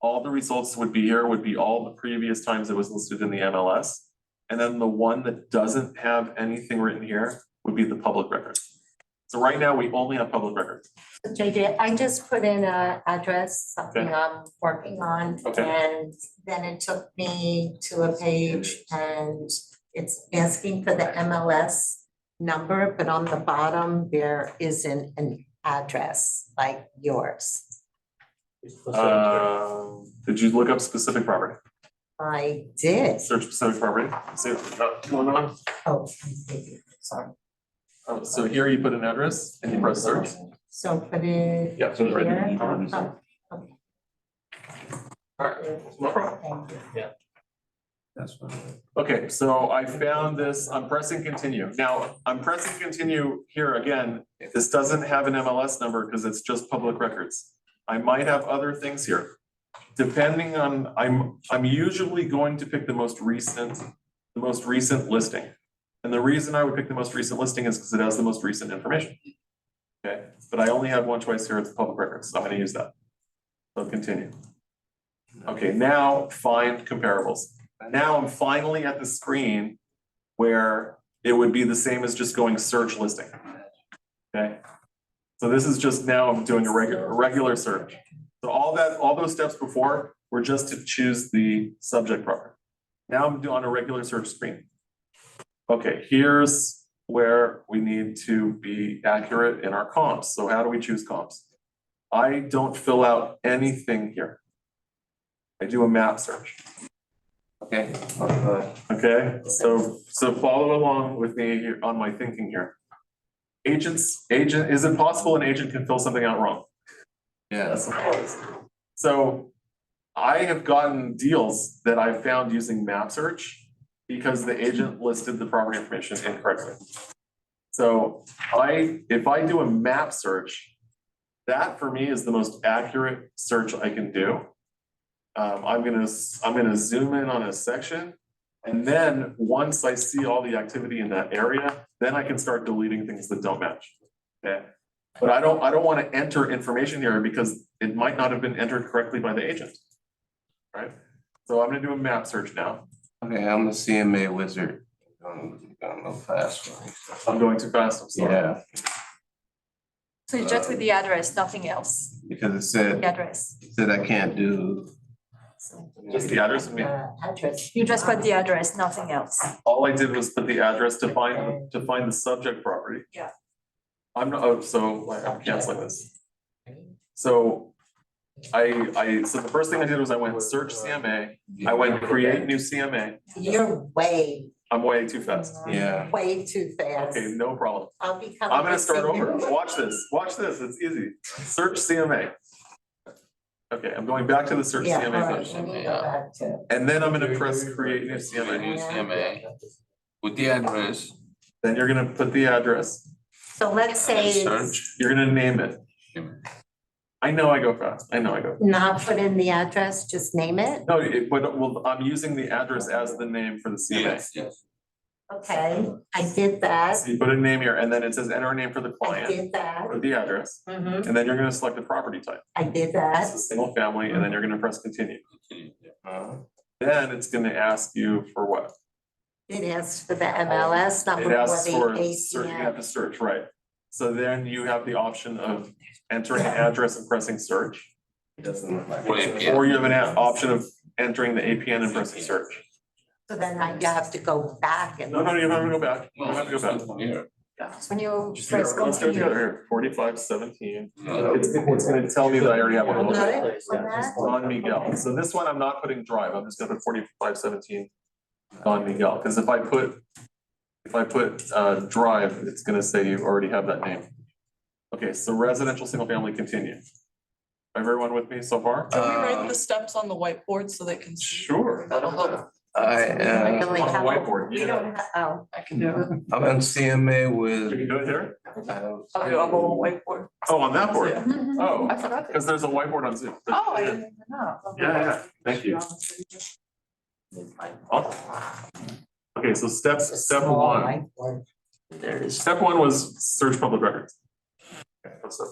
all the results would be here, would be all the previous times it was listed in the MLS. And then the one that doesn't have anything written here would be the public record. So right now, we only have public records. JJ, I just put in a address, something Okay. I'm working on, Okay. and then it took me to a page and it's asking for the MLS number, but on the bottom, there isn't an address like yours. Did you look up specific property? I did. Search specific property, see what's going on? Oh, sorry. So here you put an address and you press search. So put it Yeah, so right there. here. Oh, okay. Alright, no problem. Thank you. That's fine. Okay, so I found this, I'm pressing continue. Now, I'm pressing continue here again. This doesn't have an MLS number because it's just public records. I might have other things here. Depending on, I'm usually going to pick the most recent listing. And the reason I would pick the most recent listing is because it has the most recent information. Okay, but I only have one choice here, it's public records, so I'm gonna use that. So continue. Okay, now find comparables. Now I'm finally at the screen where it would be the same as just going search listing. Okay, so this is just now I'm doing a regular search. So all those steps before were just to choose the subject property. Now I'm on a regular search screen. Okay, here's where we need to be accurate in our comps. So how do we choose comps? I don't fill out anything here. I do a map search. Okay. Okay, so follow along with me here on my thinking here. Agent, is it possible an agent can fill something out wrong? Yes. So I have gotten deals that I found using map search because the agent listed the property information incorrectly. So if I do a map search, that for me is the most accurate search I can do. I'm gonna zoom in on a section, and then once I see all the activity in that area, then I can start deleting things that don't match. Okay, but I don't want to enter information here because it might not have been entered correctly by the agent. Right? So I'm gonna do a map search now. Okay, I'm a CMA wizard. Going no fast. I'm going too fast, I'm sorry. Yeah, So you just with the address, nothing else, because it the address. said I can't do. Just the address of me. Address. You just put the address, nothing else. All I did was put the address to find the subject property. Yeah. I'm not, oh, so I'm canceling this. So so the first thing I did was I went search CMA, I went create new CMA. You're I'm way too fast. Yeah. way too fast. Okay, no problem. I'll become. I'm gonna start over. Watch this, it's easy. Search CMA. Okay, I'm going back to the search Yeah, all CMA right, function. let me go back to. And then I'm gonna press create new Create CMA. new CMA, put the address, Then you're gonna put the address. So let's say it's search. You're gonna name it. I know I go fast. not put in the address, just name it. No, well, I'm using the address as the name for the CMA. Yes. Okay, I did that. So you put a name here and then it says enter a name for the I client, did that. put the address, Mhm, and then you're gonna select the property type. I did It's that. a single family, and then you're gonna press continue. Uh, Then it's gonna ask you for what? It asks for the MLS number It or asks for, the search, you have ATM. to search, right? So then you have the option of entering an address and pressing search. it doesn't look like. For APN. Or you have an option of entering the APN and pressing search. So then you have to go back and. No, you don't have to go back. You No, don't have to go back. from here. When you Here, press let's go continue. together here, 4517. No. It's gonna tell me that I already have one. Got it? Yeah, Don Miguel. So this one, I'm not putting drive. I'm just gonna put 4517 Don Miguel, because if I put drive, it's gonna say you already have that name. Okay, so residential, single family, continue. Everyone with me so far? Can we write the steps on the whiteboard so they can see? Sure. That'll help. I am, Really On the have- whiteboard, We yeah. don't have, oh, I can do it. I'm in CMA Can with. you do it here? Oh, I'm a little whiteboard. Oh, on that board? Oh, I forgot. because there's a whiteboard on Zoom. Oh, I didn't even know. Yeah, thank you. Awesome. Okay, so step small one. whiteboard. There it is. Step one was search public records. Okay, what's up?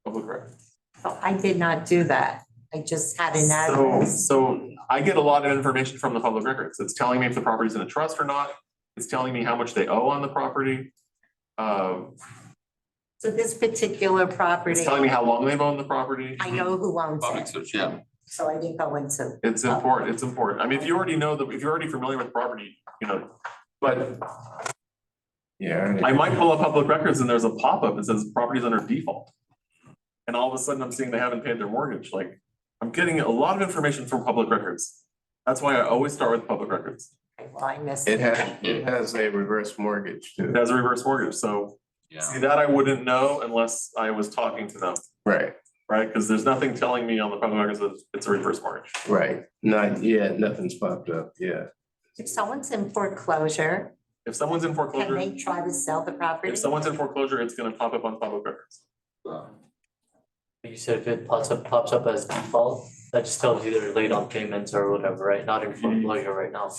Public records. So I did not do that. I just had an address. So I get a lot of information from the public records. It's telling me if the property's in a trust or not. It's telling me how much they owe on the property. So this particular property, It's telling me how long they've owned the property. I know who owns Public it, search, yeah. so I didn't go into. It's important, it's important. I mean, if you already know if you're already familiar with the property, you know, but Yeah. I might pull up public records and there's a pop-up that says property's under default. And all of a sudden I'm seeing they haven't paid their mortgage, like, I'm getting a lot of information from public records. That's why I always start with public records. Well, I missed It it. has a reverse mortgage too. It has a reverse mortgage, so Yeah. see, that I wouldn't know unless I was talking to them, Right, right? Because there's nothing telling me on the public records that it's a reverse mortgage. right. Not yet, nothing's popped up, yeah. If someone's in foreclosure, If someone's in can foreclosure, they try to sell the property? if someone's in foreclosure, it's gonna pop up on public records. You said if it pops up as default, that just tells you they're late on payments or whatever, right? Not in foreclosure right now.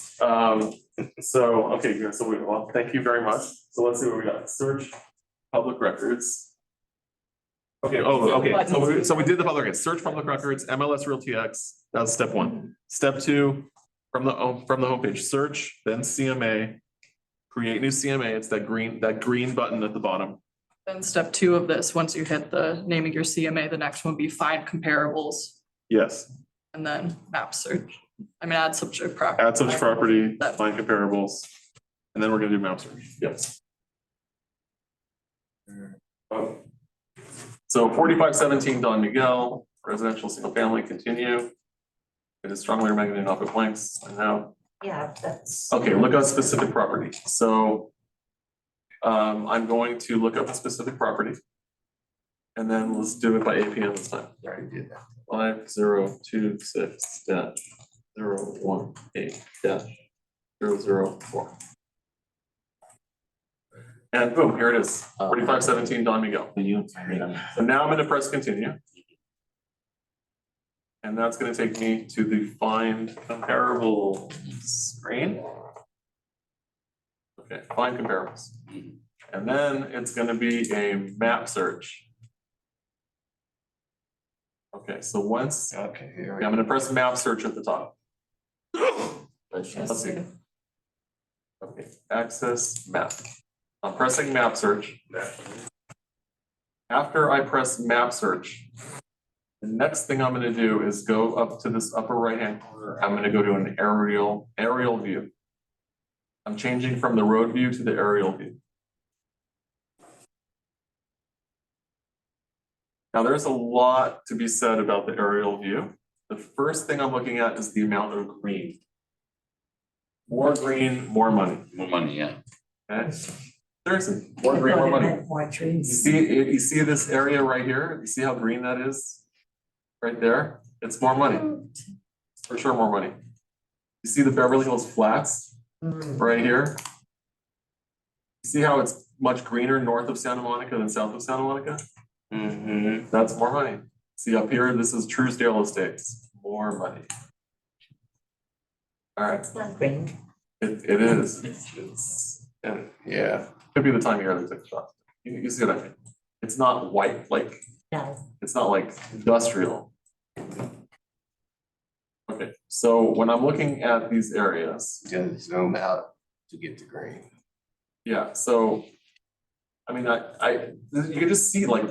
So, okay, good, so well, thank you very much. So let's see what we got. Search public records. Okay, so we did the public records, search public records, MLS Realty X, that's step one. Step two, from the homepage, search, then CMA. Create new CMA, it's that green button at the bottom. Then step 2 of this, once you hit the naming your CMA, the next one would be find comparables Yes, and then map search. I mean, add subject property. add subject property, find comparables, and then we're gonna do map search, yes. So 4517 Don Miguel, residential single family, continue. It is strongly recommended off of blanks, I know. Yeah, that's. Okay, look up specific property, so. I'm going to look up a specific property. And then let's do it by APN this time. Already did that. 5026-018-004. And boom, here it is, 4517 Don Miguel. So now I'm gonna press continue. And that's gonna take me to the find comparable screen. Okay, find comparables. And then it's gonna be a map search. Okay, so once, Okay, here I'm we go. gonna press map search at the top. Let's see. Okay, access map. I'm pressing map search. After I press map search, the next thing I'm gonna do is go up to this upper right-hand corner. I'm gonna go to an aerial view. I'm changing from the road view to the aerial view. Now, there's a lot to be said about the aerial view. The first thing I'm looking at is the amount of green. More green, more money, More money, yeah. okay? Seriously, more green, more money. More You trees. you see this area right here? You see how green that is? Right there? It's more money. For sure, more money. You see the Beverly Hills Flats right here? You see how it's much greener north of Santa Monica than south of Santa Monica? Mm-hmm. That's more money. See up here, this is Truesdale Estates, more money. All right, It's not green. it is. It's, and Yeah, could be the time of year they took the shot. You see what I mean? It's not white, like, No. it's not like industrial. Okay, so when I'm looking at these areas, just zoom out to get the green. yeah, so. I mean, you can just see like,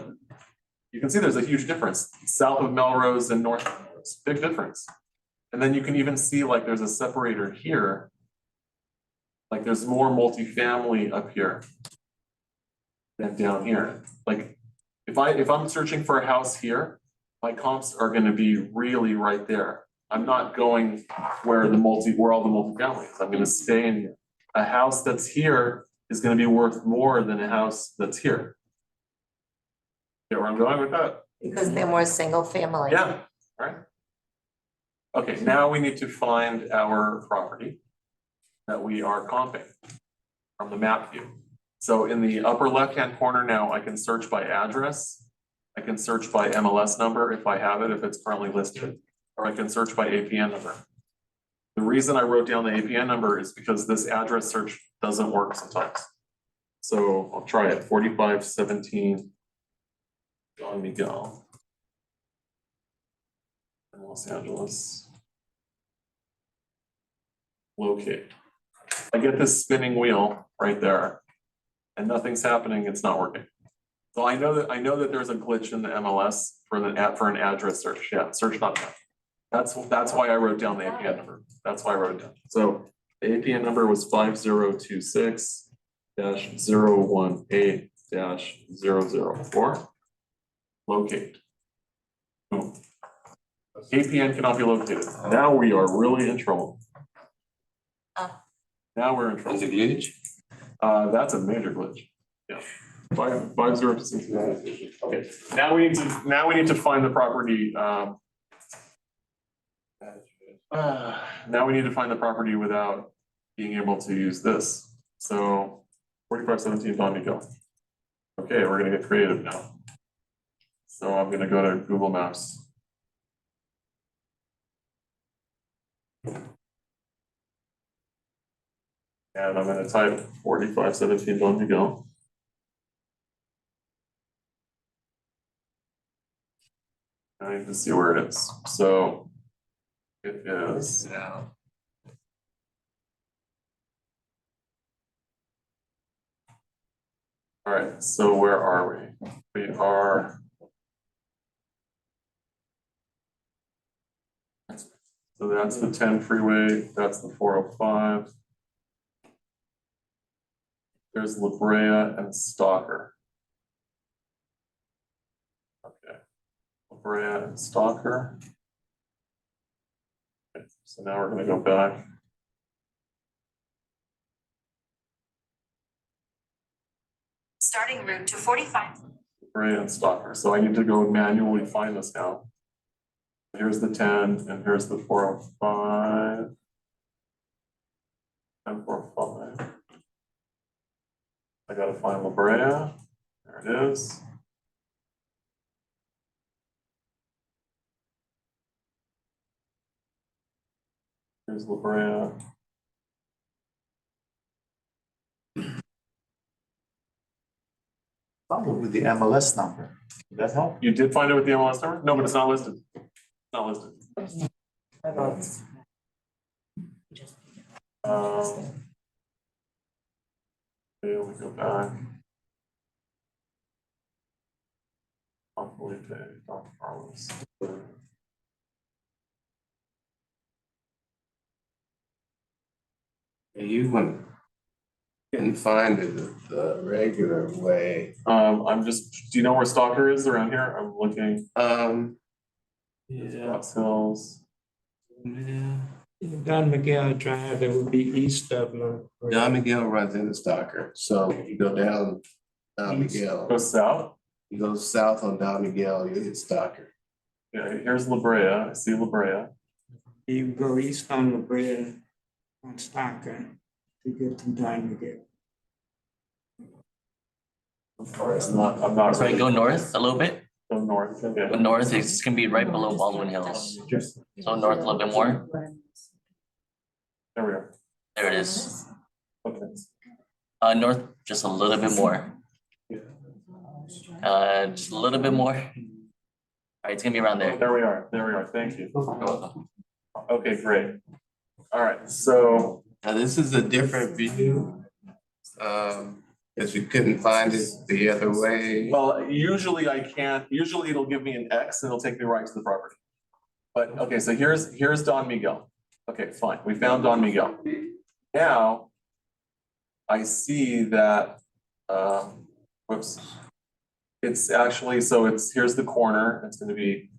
you can see there's a huge difference, south of Melrose and north of Melrose, big difference. And then you can even see like there's a separator here. Like there's more multifamily up here than down here. Like if I'm searching for a house here, my comps are gonna be really right there. I'm not going where all the multifamily is. I'm gonna stay in a house that's here is gonna be worth more than a house that's here. Get where I'm going with that? Because they're more single family. Yeah, right. Okay, now we need to find our property that we are comping from the map view. So in the upper left-hand corner now, I can search by address. I can search by MLS number if I have it, if it's currently listed, or I can search by APN number. The reason I wrote down the APN number is because this address search doesn't work sometimes. So I'll try it, 4517 Don Miguel. In Los Angeles. Locate. I get this spinning wheel right there and nothing's happening, it's not working. So I know that there's a glitch in the MLS for an address search, yeah, search not found. That's why I wrote down the APN number, that's why I wrote it down. So the APN number was 5026-018-004. Locate. Boom. APN cannot be located. Now we are really in trouble. Now we're in trouble. Is it glitch? That's a major glitch. Yeah. 5026. Okay, now we need to find the property, now we need to find the property without being able to use this. So 4517 Don Miguel. Okay, we're gonna get creative now. So I'm gonna go to Google Maps. And I'm gonna type 4517 Don Miguel. I need to see where it is. So it is. All right, so where are we? We are. So that's the 10 freeway, that's the 405. There's La Brea and Stalker. Okay, La Brea and Stalker. Okay, so now we're gonna go back. Starting route to 45. La Brea and Stalker, so I need to go manually find this now. Here's the 10 and here's the 405. 1045. I gotta find La Brea. There it is. Here's La Brea. Found it with the MLS number. Did that help? You did find it with the MLS number? No, but it's not listed. It's not listed. Okay, we go back. Don Felipe, Don Carlos. You couldn't find it the regular way. I'm just, do you know where Stalker is around here? I'm looking. Yeah. Fox Hills. Don Miguel Drive, that would be east of. Don Miguel runs into Stalker, so you go down Don Miguel, Go south. you go south on Don Miguel, you hit Stalker. Yeah, here's La Brea. I see La Brea. You go east on La Brea on Stocker to get to Don Miguel. It's not, I'm not. Sorry, go north a little bit. Go north, Go okay. north, it's gonna be right below Baldwin Hills. So north a little bit more. There we are. There it is. Okay. North just a little bit more. Just a little bit more. All right, it's gonna be around there. There we are, thank you. Okay, great. All right, so, Now, this is a different view. Because we couldn't find it the other way. well, usually I can't, usually it'll give me an X and it'll take me right to the property. But, okay, so here's Don Miguel. Okay, fine, we found Don Miguel. Now, I see that, whoops. It's actually, so here's the corner, it's gonna be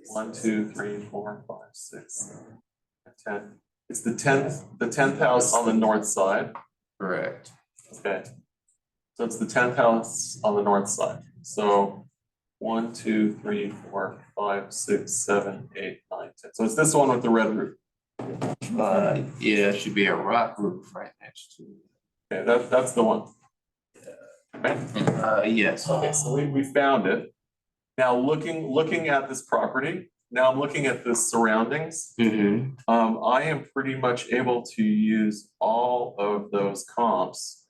1, 2, 3, 4, 5, 6, 7, 10. It's the 10th house on the north side. Correct. Okay. So it's the 10th house on the north side. So 1, 2, 3, 4, 5, 6, 7, 8, 9, 10. So it's this one with the red roof. Yeah, it should be a rock roof right next to it. Okay, that's the one. Okay. Yes. Okay, so we found it. Now looking at this property, now I'm looking at the surroundings. Mm-hmm. I am pretty much able to use all of those comps.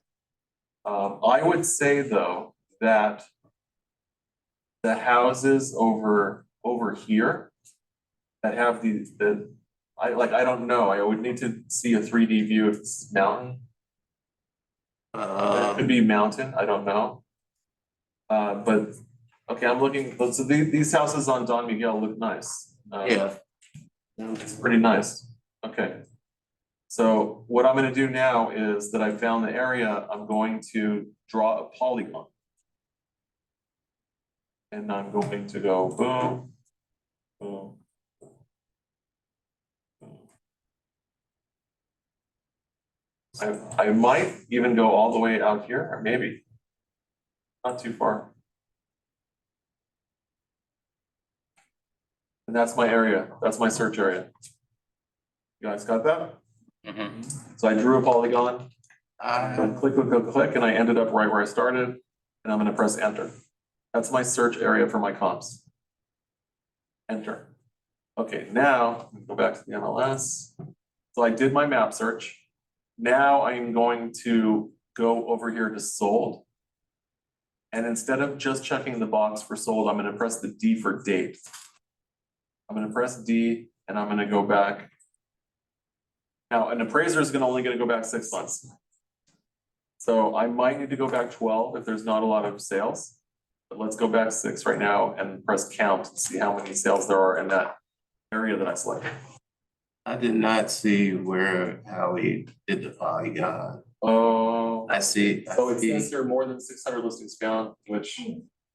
I would say though that the houses over here that have I don't know. I would need to see a 3D view if it's mountain. It could be mountain, I don't know. But, okay, I'm looking, so these houses on Don Miguel look nice. Yeah. It's pretty nice, okay. So what I'm gonna do now is that I found the area, I'm going to draw a polygon. And I'm going to go boom, boom. I might even go all the way out here, or maybe. Not too far. And that's my area, that's my search area. You guys got that? So I drew a polygon. I click, click, click, click, and I ended up right where I started, and I'm gonna press enter. That's my search area for my comps. Enter. Okay, now, go back to the MLS. So I did my map search. Now I'm going to go over here to sold. And instead of just checking the box for sold, I'm gonna press the D for date. I'm gonna press D and I'm gonna go back. Now, an appraiser is only gonna go back 6 months. So I might need to go back 12 if there's not a lot of sales. But let's go back 6 right now and press count and see how many sales there are in that area that I selected. I did not see how he did the polygon. Oh. I see. So it says here more than 600 listings found, which,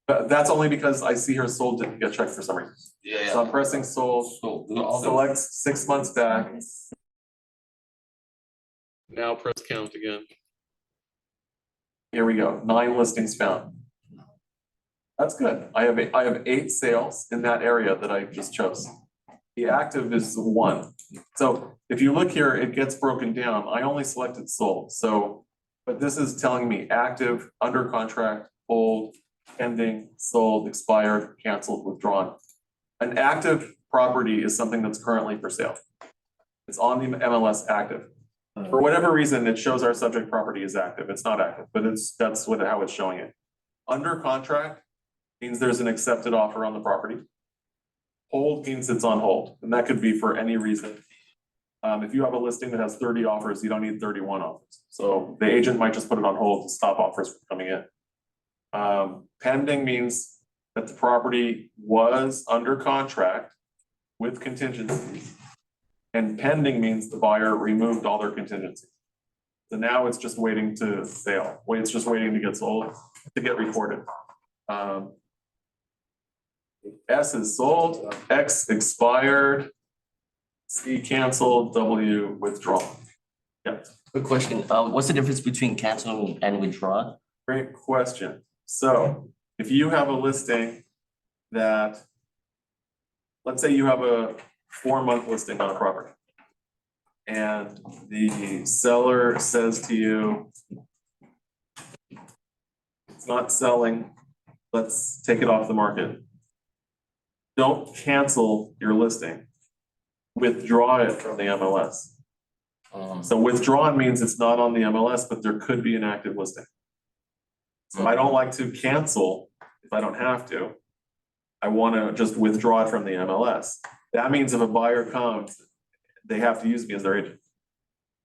that's only because I see here sold didn't get checked for some reason. Yeah. So I'm pressing sold, So, select 6 months back. Now press count again. Here we go, 9 listings found. That's good. I have 8 sales in that area that I just chose. The active is 1. So if you look here, it gets broken down. I only selected sold, so, but this is telling me active, under contract, hold, pending, sold, expired, canceled, withdrawn. An active property is something that's currently for sale. It's on the MLS active. For whatever reason, it shows our subject property is active. It's not active, but that's how it's showing it. Under contract means there's an accepted offer on the property. Hold means it's on hold, and that could be for any reason. If you have a listing that has 30 offers, you don't need 31 offers. So the agent might just put it on hold to stop offers from coming in. Pending means that the property was under contract with contingencies. And pending means the buyer removed all their contingencies. So now it's just waiting to sale. It's just waiting to get sold, to get recorded. S is sold, X expired, C canceled, W withdrawn. Yeah, Quick question, what's the difference between cancel and withdraw? great question. So if you have a listing that, let's say you have a 4-month listing on a property. And the seller says to you, it's not selling, let's take it off the market. Don't cancel your listing. Withdraw it from the MLS. So withdrawn means it's not on the MLS, but there could be an active listing. So I don't like to cancel if I don't have to. I want to just withdraw it from the MLS. That means if a buyer comes, they have to use me as their agent.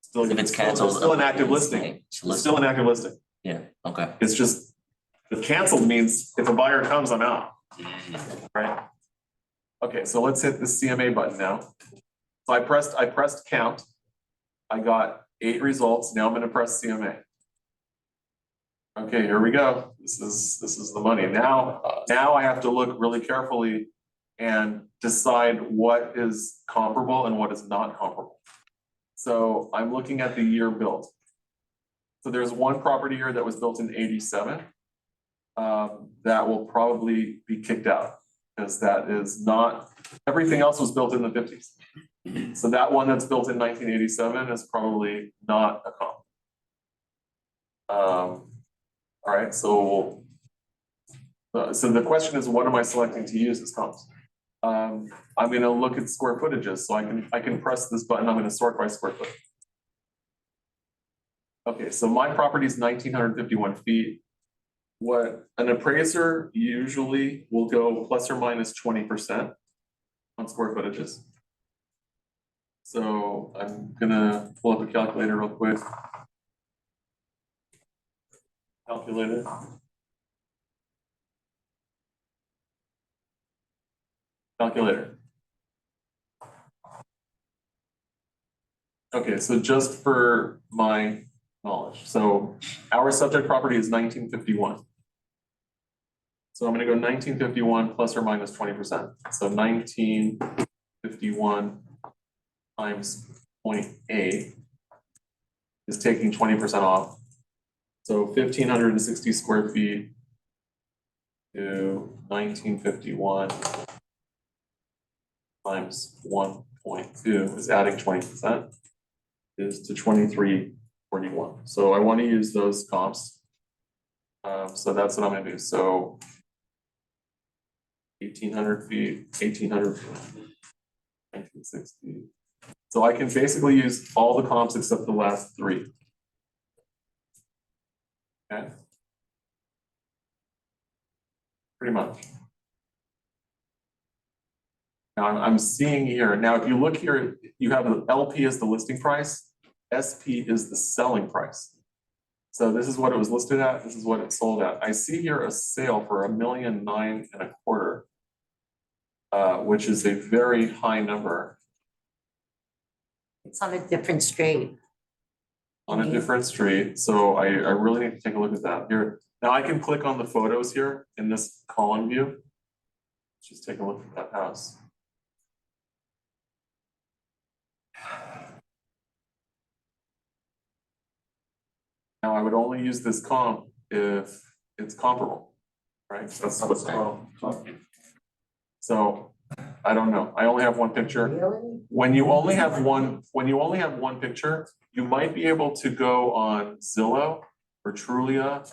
Still, If it's canceled. Still an active listing. It's still an active listing. Yeah, okay. It's just, the canceled means if a buyer comes, I'm out. Right? Okay, so let's hit the CMA button now. So I pressed count. I got 8 results. Now I'm gonna press CMA. Okay, here we go. This is the money. Now I have to look really carefully and decide what is comparable and what is not comparable. So I'm looking at the year built. So there's one property here that was built in 87. That will probably be kicked out because that is not, everything else was built in the 50s. So that one that's built in 1987 is probably not a comp. All right, so the question is, what am I selecting to use as comps? I'm gonna look at square footages, so I can press this button. I'm gonna sort by square foot. Okay, so my property is 1,951 feet. What an appraiser usually will go plus or minus 20% on square footages. So I'm gonna pull up a calculator real quick. Calculator. Calculator. Okay, so just for my knowledge, so our subject property is 1951. So I'm gonna go 1951 plus or minus 20%. So 1951 times 0.8 is taking 20% off. So 1,560 square feet to 1951 times 1.2 is adding 20%, is to 2341. So I want to use those comps. So that's what I'm gonna do. So 1,800 feet, 1,800 feet, 1960. So I can basically use all the comps except the last three. Okay. Pretty much. Now I'm seeing here, now if you look here, you have the LP as the listing price, SP is the selling price. So this is what it was listed at, this is what it sold at. I see here a sale for $1,925,000, which is a very high number It's on a different street. on a different street. So I really need to take a look at that here. Now I can click on the photos here in this column view. Let's just take a look at that house. Now I would only use this comp if it's comparable, right? That's what's comp. So I don't know. I only have one picture. Really? When you only have one picture, you might be able to go on Zillow or Trulia.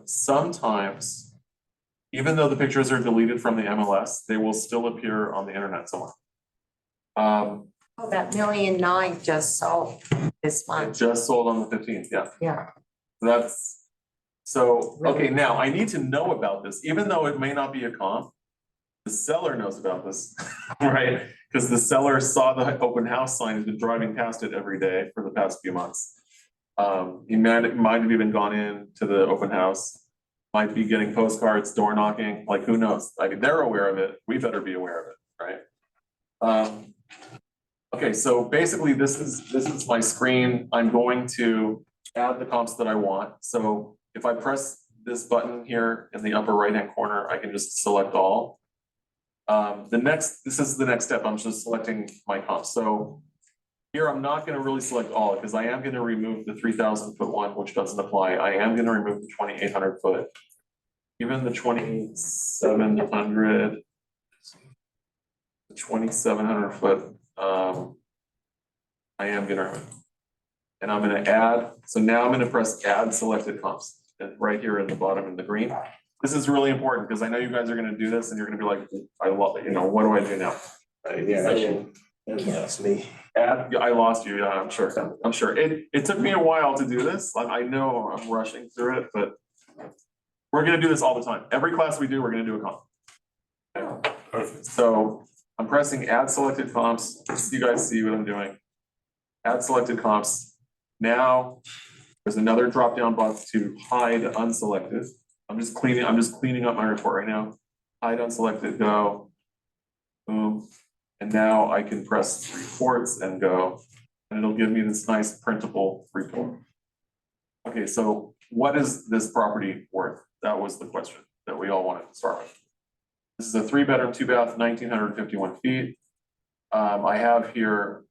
Sometimes, even though the pictures are deleted from the MLS, they will still appear on the internet somewhere. Oh, that 1,000,009 just sold this It month. just sold on the 15th, yeah. Yeah. That's, so, okay, now I need to know about this, even though it may not be a comp. The seller knows about this, right? Because the seller saw the open house sign, has been driving past it every day for the past few months. He might have even gone in to the open house, might be getting postcards, door knocking, like who knows? I mean, they're aware of it, we better be aware of it, right? Okay, so basically this is my screen. I'm going to add the comps that I want. So if I press this button here in the upper right-hand corner, I can just select all. This is the next step. I'm just selecting my comps. So here I'm not going to really select all because I am going to remove the 3,000 foot one, which doesn't apply. I am going to remove the 2,800 foot, even the 2,700, the 2,700 foot. I am gonna, and I'm gonna add, so now I'm gonna press add selected comps, and right here in the bottom in the green. This is really important because I know you guys are gonna do this and you're gonna be like, I love it, what do I do now? Yeah, that's me. Add, I lost you, yeah, I'm sure. It took me a while to do this. I know I'm rushing through it, but we're gonna do this all the time. Every class we do, we're gonna do a comp. Perfect. So I'm pressing add selected comps, just so you guys see what I'm doing. Add selected comps. Now there's another drop down box to hide unselected. I'm just cleaning up my report right now. Hide unselected, go. Boom. And now I can press reports and go, and it'll give me this nice printable report. Okay, so what is this property worth? That was the question that we all wanted to start with. This is a 3-bedroom, 2-bath, 1,951 feet. I have here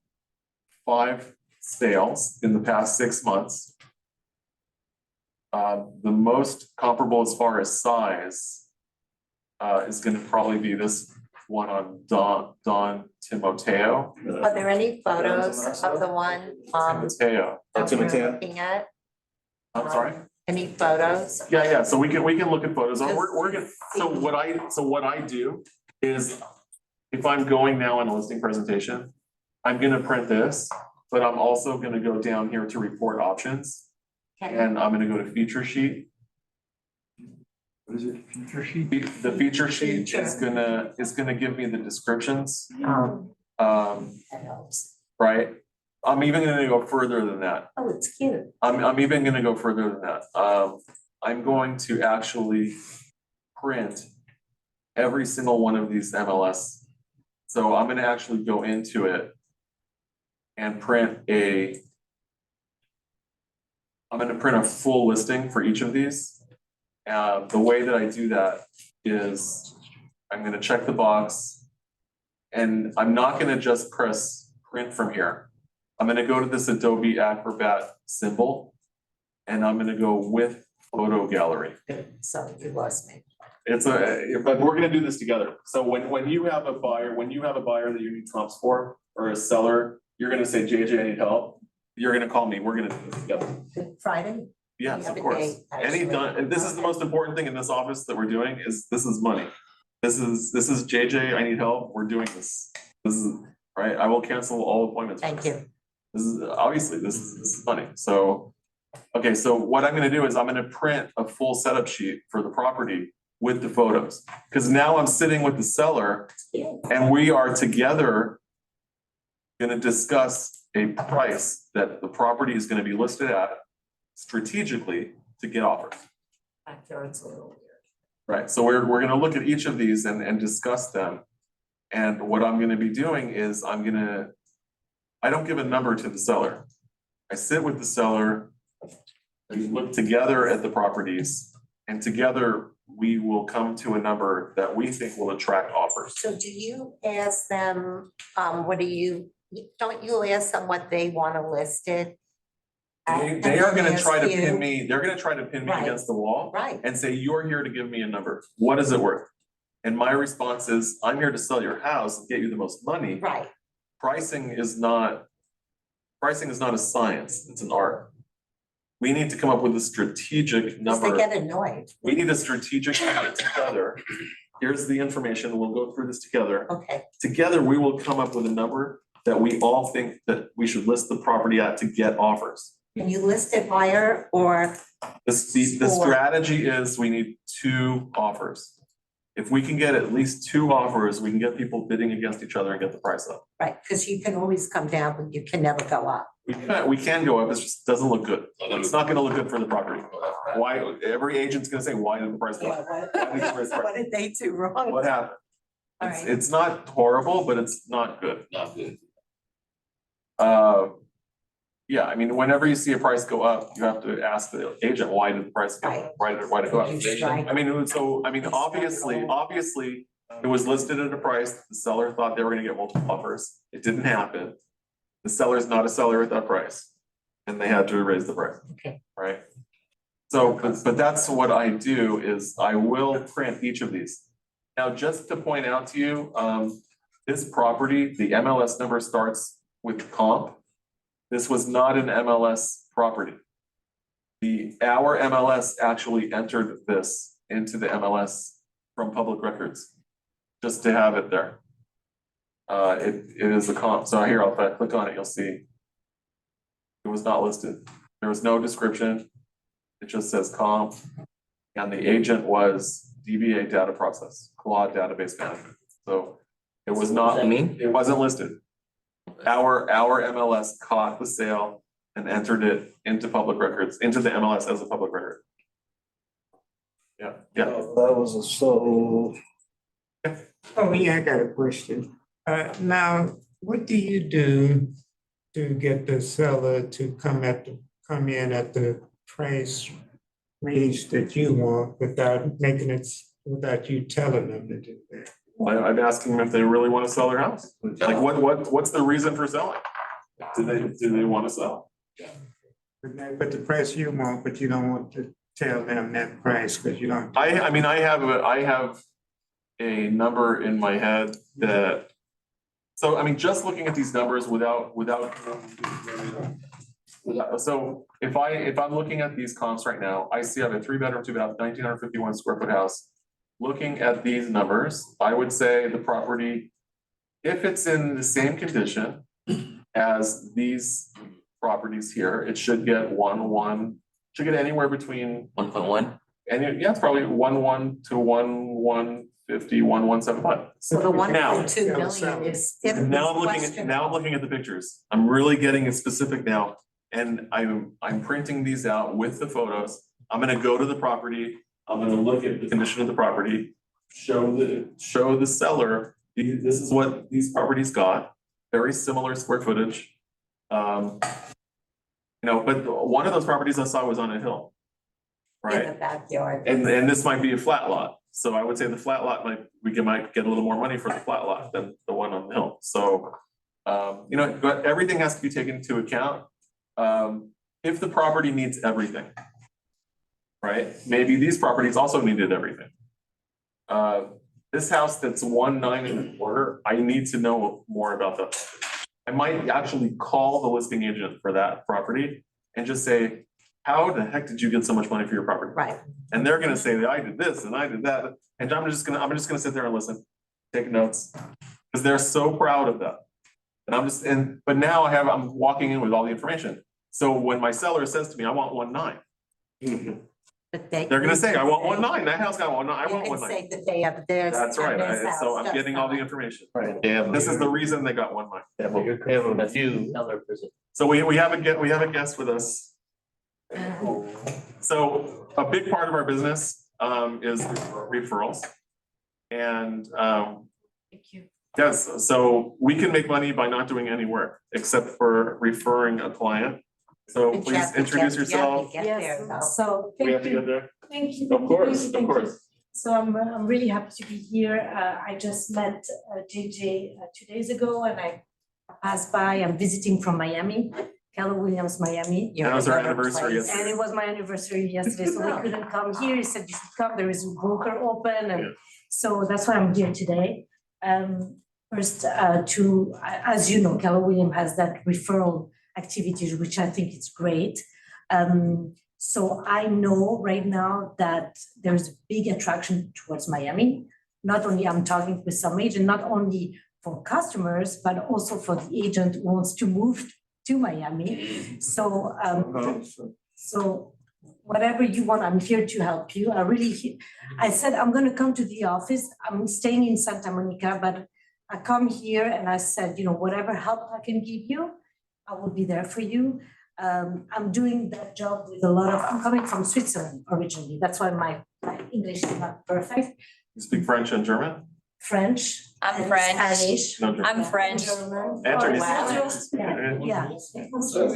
5 sales in the past 6 months. The most comparable as far as size is going to probably be this one on Don Timoteo. Are there any photos of the one Timoteo. that we're looking at? I'm sorry. Any photos? Yeah. So we can look at photos. We're gonna. So what I do is, if I'm going now on a listing presentation, I'm gonna print this, but I'm also gonna go down here to report options, Okay. and I'm gonna go to feature sheet. What is it, feature sheet? The feature sheet is gonna give me the descriptions. That helps. right? I'm even gonna go further than that. Oh, it's cute. I'm even gonna go further than that. I'm going to actually print every single one of these MLS. So I'm gonna actually go into it and I'm gonna print a full listing for each of these. The way that I do that is I'm gonna check the box and I'm not gonna just press print from here. I'm gonna go to this Adobe Acrobat symbol and I'm gonna go with photo gallery. So you lost me. But we're gonna do this together. So when you have a buyer that you need comps for, or a seller, you're gonna say, JJ, I need help. You're gonna call me, we're gonna do this together. Good Friday? Yes, The of other course. day, actually. And this is the most important thing in this office that we're doing is this is money. This is JJ, I need help, we're doing this. This is, right, I will cancel all appointments. Thank you. This is, obviously, this is money, so. Okay, so what I'm gonna do is I'm gonna print a full setup sheet for the property with the photos. Cause now I'm sitting with the seller and we are together gonna discuss a price that the property is gonna be listed at strategically to get offers. Backyard's a little weird. Right, so we're gonna look at each of these and discuss them. And what I'm gonna be doing is I don't give a number to the seller. I sit with the seller, we look together at the properties, and together we will come to a number that we think will attract offers. So do you ask them, don't you ask them what they want to list it? at? They are And gonna then try to ask pin you- me, they're gonna try to pin me Right. against the wall Right, and say, you're here to give me a number. What is it worth? And my response is, I'm here to sell your house and get you the most money. right. Pricing is not a science, it's an art. We need to come up with a strategic Because they number. get annoyed. We need a strategic number together. Here's the information, we'll go through this together. Okay, Together, we will come up with a number that we all think that we should list the property at to get offers. can you list it higher or, The Or- strategy is we need 2 offers. If we can get at least 2 offers, we can get people bidding against each other and get the price up. right, because you can always come down, but you can never go up. We can go up, it just doesn't look good. It's not gonna look good for the property. Why, every agent's gonna say, why did the price go up? Why did the price go up? What did they do wrong? What happened? All It's, right. it's not horrible, but it's not good. Not good. Yeah, I mean, whenever you see a price go up, you have to ask the agent, why did the price go up? Why did it go up? Did you strike? I mean, obviously, it was listed at a price, the seller thought they were gonna get multiple offers, it didn't happen. The seller's not a seller at that price, and they had to raise the price. Okay. Right? So, but that's what I do, is I will print each of these. Now, just to point out to you, this property, the MLS number starts with comp. This was not an MLS property. Our MLS actually entered this into the MLS from public records, just to have it there. It is a comp, so here, if I click on it, you'll see. It was not listed, there was no description, it just says comp. And the agent was DBA Data Process, Claude Database Management, so it was What does not, that mean? it wasn't listed. Our MLS caught the sale and entered it into public records, into the MLS as a public record. Yeah, yeah. That was a so. Oh, yeah, I got a question. Now, what do you do to get the seller to come in at the price range that you want without you telling them to do that? I'm asking them if they really want to sell their house. Like, what's the reason for selling? Do they want to sell? But the price you want, but you don't want to tell them that price because you don't. I mean, I have a number in my head that, so, I mean, just looking at these numbers without, so if I'm looking at these comps right now, I see I have a 3-bedroom, 2-bath, 1,951 square foot house. Looking at these numbers, I would say the property, if it's in the same condition as these properties here, it should get should get anywhere between 1.1? and yeah, it's probably 1.1 to 1.150 51,175. So the one Now- point two million is. if Now I'm it's looking at, now I'm questionable. looking at the pictures. I'm really getting it specific now. And I'm printing these out with the photos. I'm gonna go to the property. I'm gonna look at the condition of the property. Show the seller, this is what these properties got, very similar square footage. But one of those properties I saw was on a hill. In Right? the backyard. And this might be a flat lot, so I would say the flat lot might get a little more money for the flat lot than the one on the hill, so. But everything has to be taken into account. If the property needs everything. Right, maybe these properties also needed everything. This house that's 1.925, I need to know more about that. I might actually call the listing agent for that property and just say, how the heck did you get so much money for your property? Right. And they're gonna say that I did this and I did that, and I'm just gonna sit there and listen, take notes, because they're so proud of that. But now I'm walking in with all the information. So when my seller says to me, I want 1.9, But they're gonna say, I want 1.9, that house got 1.9, I want You can 1.9. say that they have theirs. That's right, and this so house I'm getting all the does information. Right, they have. This is the reason they got 1.9. They have a few. Seller person. So we have a guest with us. So a big part of our business is referrals. And Thank you. yes, so we can make money by not doing any work except for referring a client. So But you please have to introduce get- you have to yourself. get there, though. So We have thank to get you, there. thank you. Of course, thank you. of course. So I'm really happy to be here. I just met JJ 2 days ago and I passed by. I'm visiting from Miami, Keller Williams, Miami. That was our You're in a better anniversary place. yesterday. And it was my anniversary yesterday, so we couldn't come here. He said you should come. There is a broker open, Yeah. and so that's why I'm here today. First, as you know, Keller Williams has that referral activities, which I think is great. So I know right now that there's a big attraction towards Miami. Not only I'm talking with some agent, not only for customers, but also for the agent who wants to move to Miami. So so whatever you want, I'm here to help you. I said, I'm gonna come to the office. I'm staying in Santa Monica, but I come here and I said, whatever help I can give you, I will be there for you. I'm doing that job with I'm coming from Switzerland originally. That's why my English is not perfect. You speak French and German? French. I'm and French. Spanish. No, German. I'm French. German. And Chinese.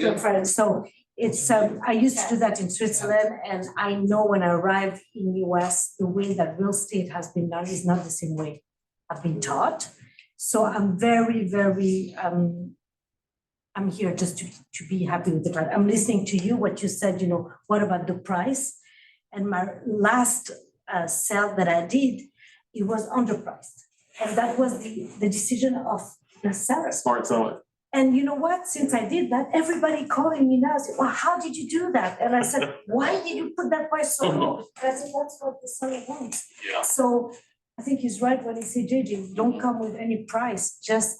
Yeah. French. So it's, I used to do that in Switzerland, and I know when I arrived in US, the way that real estate has been done is not the same way I've been taught. So I'm very, very, I'm here just to be happy with the client. I'm listening to you, what you said, what about the price? And my last sale that I did, it was underpriced. And that was the decision of the seller. Smart selling. And you know what? Since I did that, everybody calling me now said, well, how did you do that? And I said, why did you put that price so low? I said, that's what the seller wants. Yeah. So I think he's right when he said, JJ, don't come with any price, just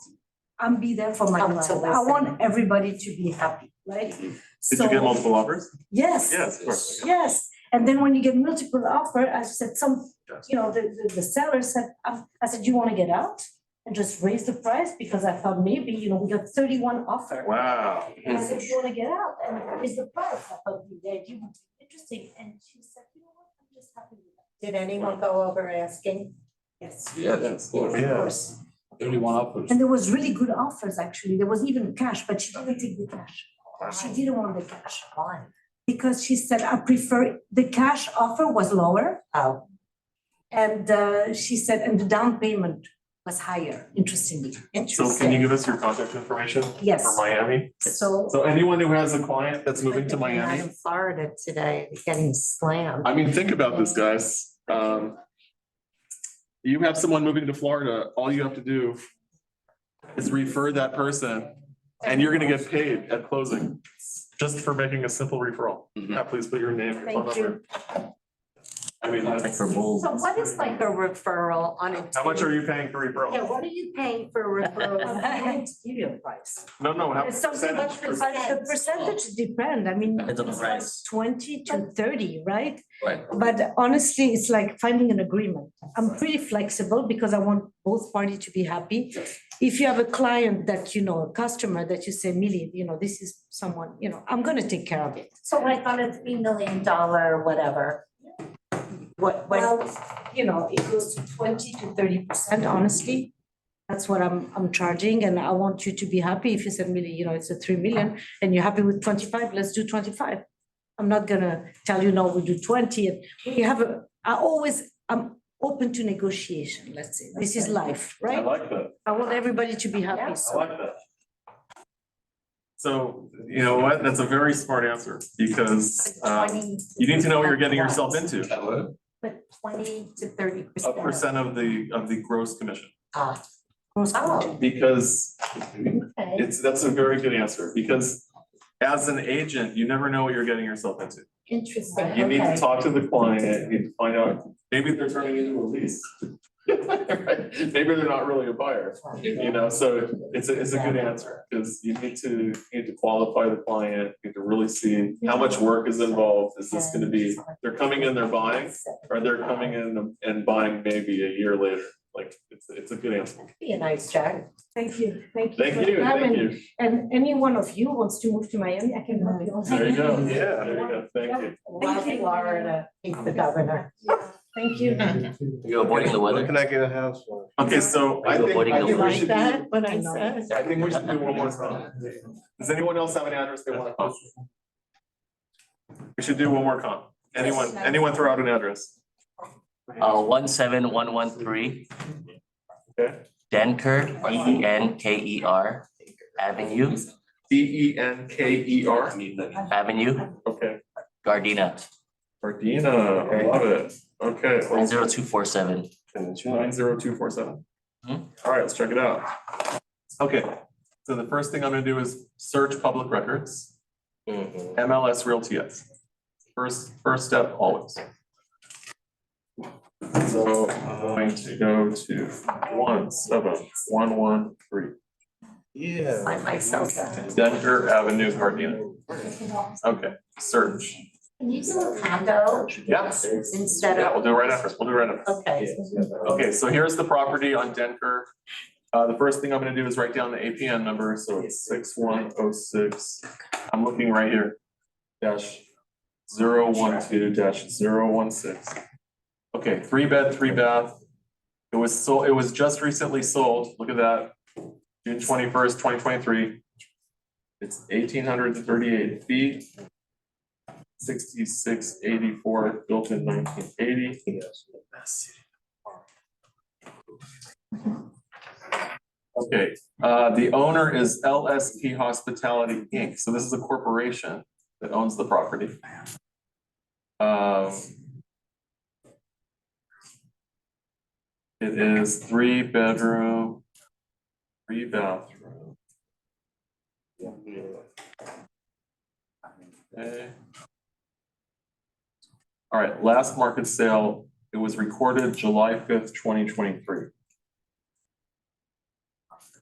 I'm be there for my Come to client. I listen. want everybody to be happy, right? Did you get multiple offers? Yes. Yes, of course. Yes, and then when you get multiple offer, I said the seller said, I said, you wanna get out? And just raise the price, because I thought maybe, we got 31 offer. Wow. And I said, you wanna get out and raise the price? I thought the idea would be interesting, and she said, you know what, I'm just happy with that. Did anyone go over asking? Yes. Yeah, that's. Of course. 31 offers. And there was really good offers, actually. There was even cash, but she didn't take the cash. She didn't want the cash. Why? Because she said, I prefer, the cash offer was lower. Oh, And she said, and the down payment was higher, interestingly. So can you interesting. give us your contact information? Yes. For Miami? So, So anyone who has a client that's moving to I'm Miami, in Florida today, getting slammed. I mean, think about this, guys. You have someone moving to Florida, all you have to do is refer that person, and you're gonna get paid at closing, just for making a simple referral. Mhm. Yeah, please put your name, your phone Thank you. number. I mean, Like for bold. So what is like a referral on a? how much are you paying for Yeah, referral? what are you paying for I'm referrals? going to give you a price. No, how It's something percentage? but the percentage depend, I mean. It's on the it's price. 20 to 30, right? Right. But honestly, it's like finding an agreement. I'm pretty flexible because I want both parties to be happy. If you have a client that, you know, a customer that you say, Millie, you know, this is someone, you know, I'm gonna take care of it. So like on a $3 million whatever. What, Well, you know, it goes to 20 to 30%, honestly. That's what I'm charging, and I want you to be happy. If you said, Millie, you know, it's a 3 million and you're happy with 25, let's do 25. I'm not gonna tell you, no, we do 20, and we have I'm open to negotiation, let's say. This is life, I right? like that. I want everybody to be happy, I so. like that. So, you know what? That's a very smart answer because you need to know what you're getting yourself into. But 20 to 30%. A percent of the gross commission. Ah, Oh, Because okay, that's a very good answer, because as an agent, you never know what you're getting yourself into. interesting, You need to okay. talk to the client, you need to find out, maybe they're turning into a lease. Right? Maybe they're not really a buyer, you know, so it's a good answer, because you need to qualify the client, you need to really see how much work is involved, is this gonna be, they're coming in, they're buying, or they're coming in and buying maybe a year later, like, it's a good answer. Be a nice chat. thank you. Thank for your you, time, thank and- you. And any one of you wants to move to Miami, I can help you. There you go, yeah, there you go, thank you. Love Florida, he's the governor. Thank you. You're avoiding the weather. Can I get a house for? Okay, so I think, Avoiding I the think we weather. should do, what I said? I think we should do one more song. Does anyone else have an address they want to post? We should do one more comp. Anyone throw out an address? 17113 Okay. Denker, Denker Avenue, Denker, Avenue, okay. Gardena, Gardena, I love it. Okay. 90247. 90247. Hmm. All right, let's check it out. Okay, so the first thing I'm gonna do is search public records, MLS Realty X. First step always. So I'm going to go to 17113. Yeah. By myself. Denker Avenue, Gardena. Okay, search. Can you do a condo Yeah, instead yeah, of? we'll do it right after. We'll do it right after. Okay. Okay, so here's the property on Denker. The first thing I'm gonna do is write down the APN number, so it's 6106. I'm looking right here. -012-016. Okay, 3-bed, 3-bath. It was just recently sold. Look at that. June 21st, 2023. It's 1,838 feet. 6684, built in 1980. Okay, the owner is LSP Hospitality Inc. So this is a corporation that owns the property. It is 3-bedroom, 3-bathroom. Okay. All right, last market sale, it was recorded July 5th, 2023.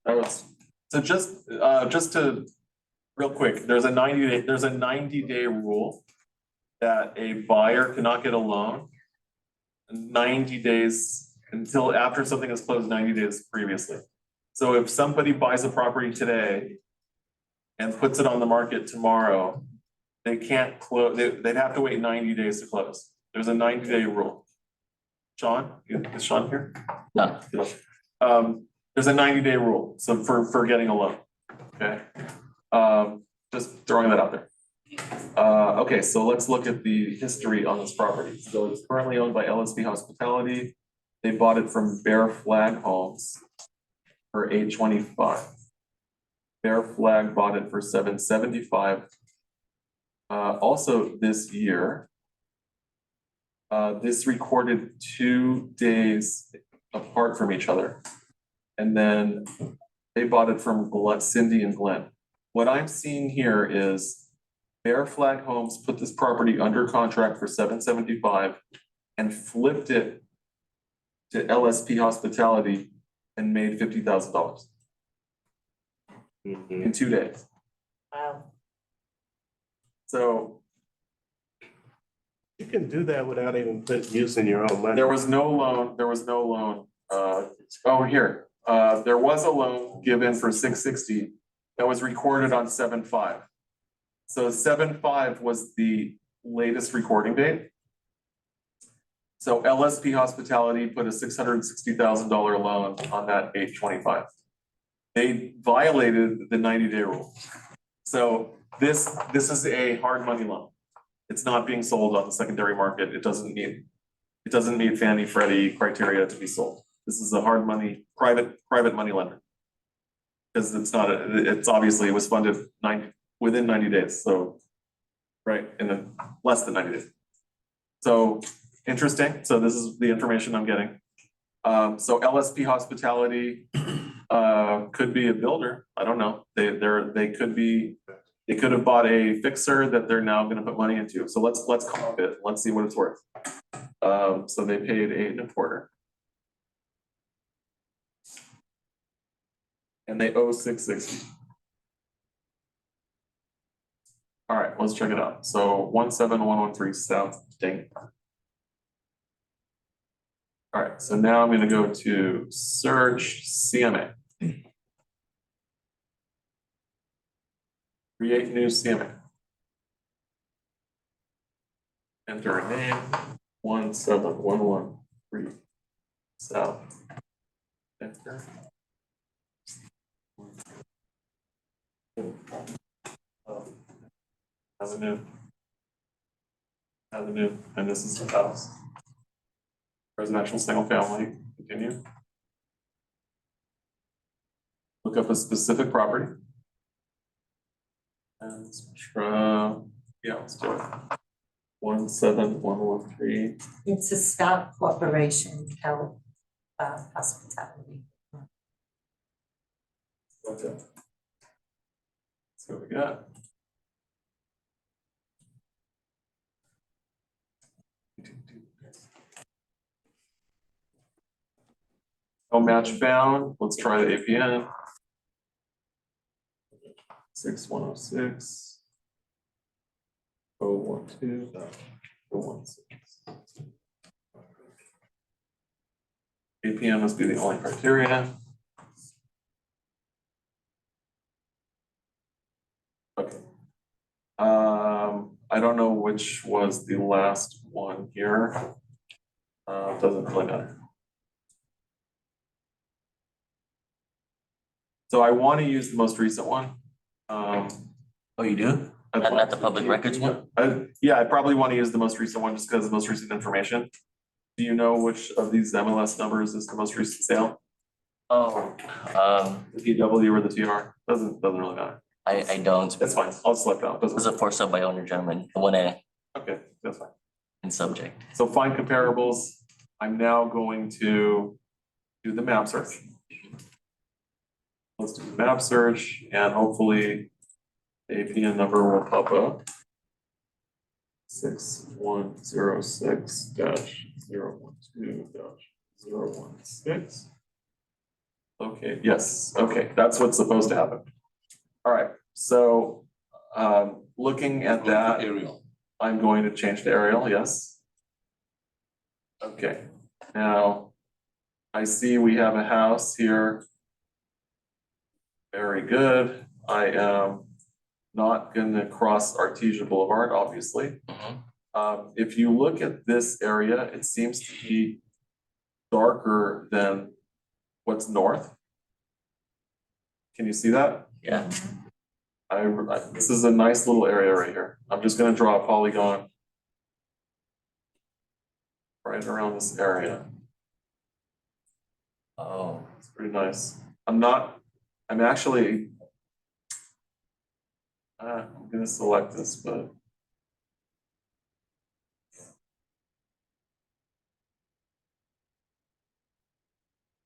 That was, so just to, real quick, there's a 90-day rule that a buyer cannot get a loan 90 days until after something is closed 90 days previously. So if somebody buys a property today and puts it on the market tomorrow, they can't close, they'd have to wait 90 days to close. There's a 90-day rule. Sean, is Sean here? No. There's a 90-day rule, so for getting a loan, okay? Just throwing that out there. Okay, so let's look at the history on this property. So it's currently owned by LSP Hospitality. They bought it from Bear Flag Homes for $825. Bear Flag bought it for $775. Also this year, this recorded 2 days apart from each other. And then they bought it from Cindy and Glenn. What I'm seeing here is Bear Flag Homes put this property under contract for $775. and flipped it to LSP Hospitality and made $50,000 in 2 days. Wow. So You can do that without even using your own money. there was no loan, here, there was a loan given for 660 that was recorded on 7/5. So 7/5 was the latest recording date. So LSP Hospitality put a $660,000 loan on that 8/25. They violated the 90-day rule. So this is a hard money loan. It's not being sold on the secondary market. It doesn't meet Fannie Freddie criteria to be sold. This is a hard money, private money lender. Because it's obviously, it was funded within 90 days, so, right, less than 90 days. So, interesting, so this is the information I'm getting. So LSP Hospitality, could be a builder, I don't know, they could have bought a fixer that they're now gonna put money into, so let's call it, let's see what it's worth. So they paid 8.25. And they owe 660. All right, let's check it out. So 17113 South Dayton. All right, so now I'm gonna go to search CMA. Create new CMA. Enter a name, 17113 South. Enter. Avenue, and this is the house. Residential single family, continue. Look up a specific property. And let's try, let's do it. 17113. It's a stock corporation, hospitality. Okay. So we got. No match found. Let's try the APN. 6106. 012. 016. APN must be the only criteria. Okay. I don't know which was the last one here. Doesn't really matter. So I want to use the most recent one. Oh, you do? Not the public records one? Yeah, I probably want to use the most recent one just because of the most recent information. Do you know which of these MLS numbers is the most recent sale? Oh, The PW or the TR? Doesn't really matter. I don't. That's fine. I'll select that. It was a for sale by owner gentleman, the one Okay, that's fine. in subject. So find comparables. I'm now going to do the map search. Let's do the map search and hopefully the APN number will pop up. 6106-012-016. Okay, yes, okay, that's what's supposed to happen. All right, so looking at that, Aerial. I'm going to change to aerial, yes. Okay, now I see we have a house here. Very good. I am not gonna cross Artesia Boulevard, obviously. If you look at this area, it seems to be darker than what's north. Can you see that? Yeah. This is a nice little area right here. I'm just gonna draw a polygon right around this area. Oh, It's pretty nice. I'm actually, I'm gonna select this, but.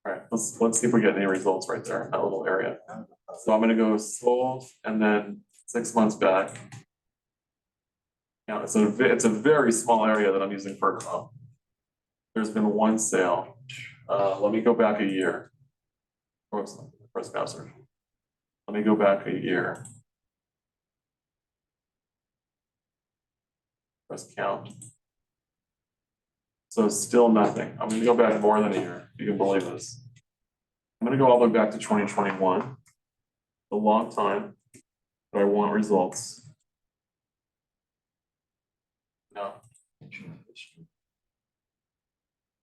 All right, let's see if we get any results right there in that little area. So I'm gonna go sold and then 6 months back. Now, it's a very small area that I'm using for comp. there's been one sale. Let me go back a year. First mouse search. Let me go back a year. Press count. So still nothing. I'm gonna go back more than a year, if you can believe this. I'm gonna go all the way back to 2021. A long time, but I want results. No.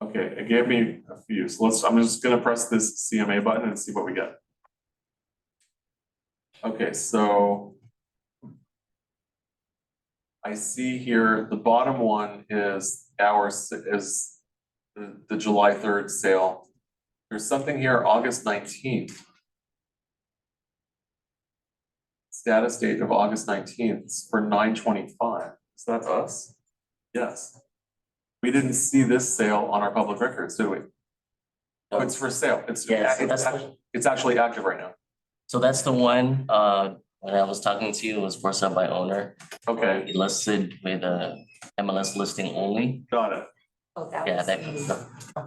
Okay, it gave me a few, so I'm just gonna press this CMA button and see what we get. Okay, so I see here, the bottom one is the July 3rd sale. There's something here, August 19th. Status date of August 19th for 9/25. Is that us? Yes. We didn't see this sale on our public records, did we? Oh, it's for sale. Yes, It's actually active right now. So that's the one, when I was talking to you, it was for sale by owner. Okay, It listed with a MLS listing only. got it. Oh, that Yeah, was that-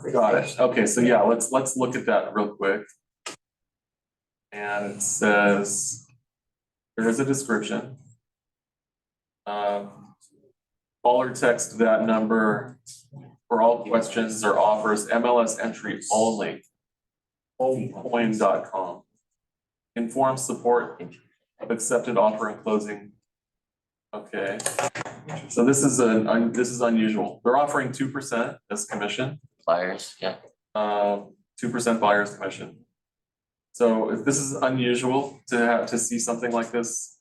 the Got it. conversation. Okay, so yeah, let's look at that real quick. And it says, there is a description. Caller text that number for all questions or offers, MLS entry only. Homecoin.com. Inform support of accepted offer and closing. Okay, so this is unusual. They're offering 2% as commission. Buyers, yeah. 2% buyer's commission. So if this is unusual to see something like this,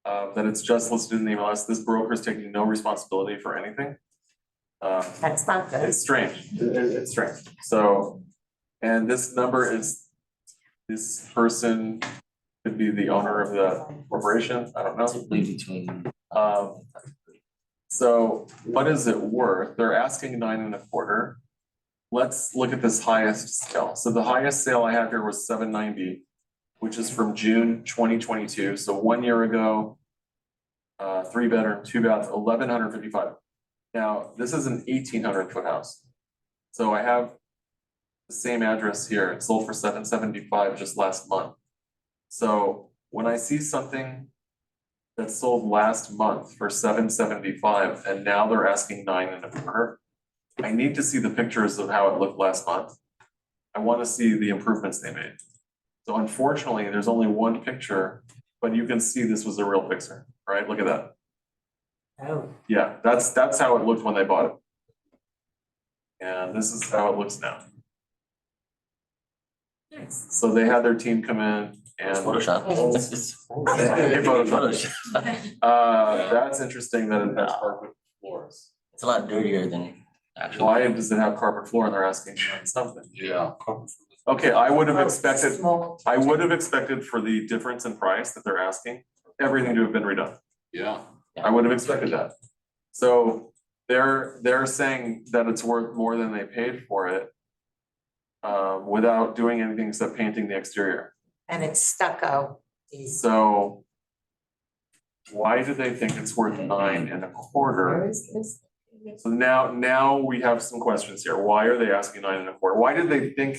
that it's just listed in the MLS, this broker is taking no responsibility for anything. That's not good. It's strange, it's strange. So, and this number is, this person could be the owner of the corporation, I don't know. Typically between, So what is it worth? They're asking 9.25. Let's look at this highest sale. So the highest sale I have here was 790, which is from June 2022. So 1 year ago, 3-bedroom, 2-bath, 1,155. Now, this is an 1,800-foot house. So I have the same address here. It sold for 775 just last month. So when I see something that sold last month for 775 and now they're asking 9.25, I need to see the pictures of how it looked last month. I want to see the improvements they made. So unfortunately, there's only one picture, but you can see this was a real picture, right? Look at that. Oh, Yeah, that's how it looked when they bought it. And this is how it looks now. So they had their team come in and. Photoshop. Hey, Photoshop. That's interesting that it has carpet floors. It's a lot dirtier than actual. Why does it have carpet floor and they're asking something? Yeah. Okay, I would have oh, expected small. for the difference in price that they're asking, everything to have been redone. Yeah. I would have expected that. So they're saying that it's worth more than they paid for it. Without doing anything except painting the exterior. And it's stucco. These- So why do they think it's worth 9.25? Where is this? So now we have some questions here. Why are they asking 9.25? Why did they think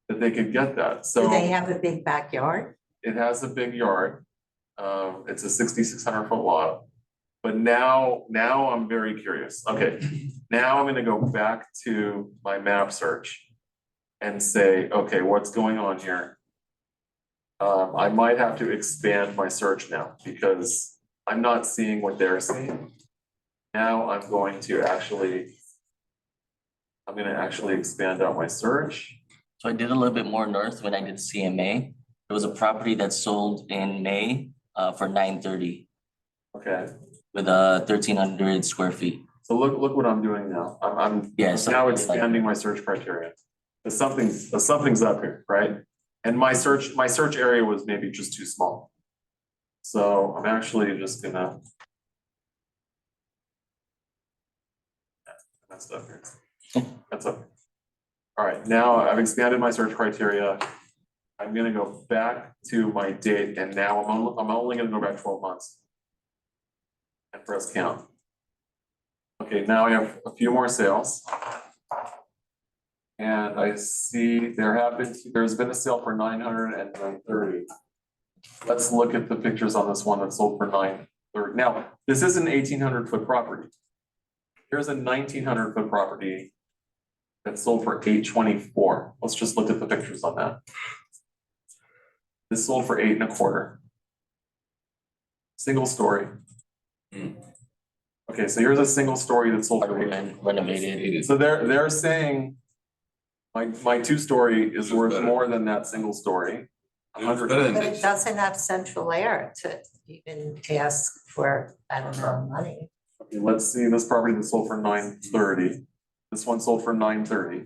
that they could get that? Do they So have a big backyard? it has a big yard. It's a 6,600-foot lot. But now I'm very curious. Okay, now I'm gonna go back to my map search and say, okay, what's going on here? I might have to expand my search now because I'm not seeing what they're seeing. Now I'm going to actually expand out my search. So I did a little bit more north when I did CMA. There was a property that sold in May, for 930 Okay, with 1,300 square feet. so look what I'm doing now. I'm Yeah, now something like- expanding my search criteria. But something's up here, right? And my search area was maybe just too small. So I'm actually just gonna. That's up here. That's up. All right, now I've expanded my search criteria. I'm gonna go back to my date and now I'm only gonna go back 12 months. And press count. Okay, now I have a few more sales. And I see there's been a sale for 930. Let's look at the pictures on this one that sold for 930. Now, this is an 1,800-foot property. Here's a 1,900-foot property that sold for 824. Let's just look at the pictures on that. This sold for 8.25. Single story. Okay, so here's a single story that sold for 8. Renovated. So they're saying my two-story is worth more than that single story. But it doesn't have central air to even ask for, I don't know, money. Okay, let's see this property that sold for 930. This one sold for 930.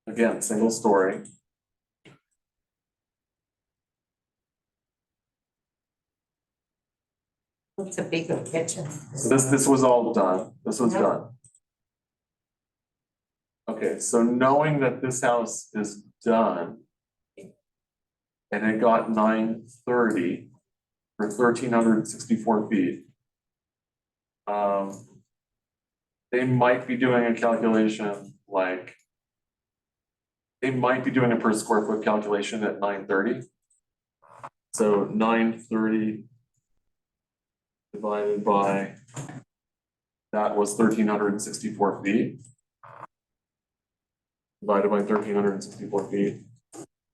Again, single story. It's a bigger kitchen. So this was all done. This was done. Okay, so knowing that this house is done and it got 930 for 1,364 feet. They might be doing a calculation like they might be doing a per square foot calculation at 930. So 930 divided by that was 1,364 feet. Divided by 1,364 feet,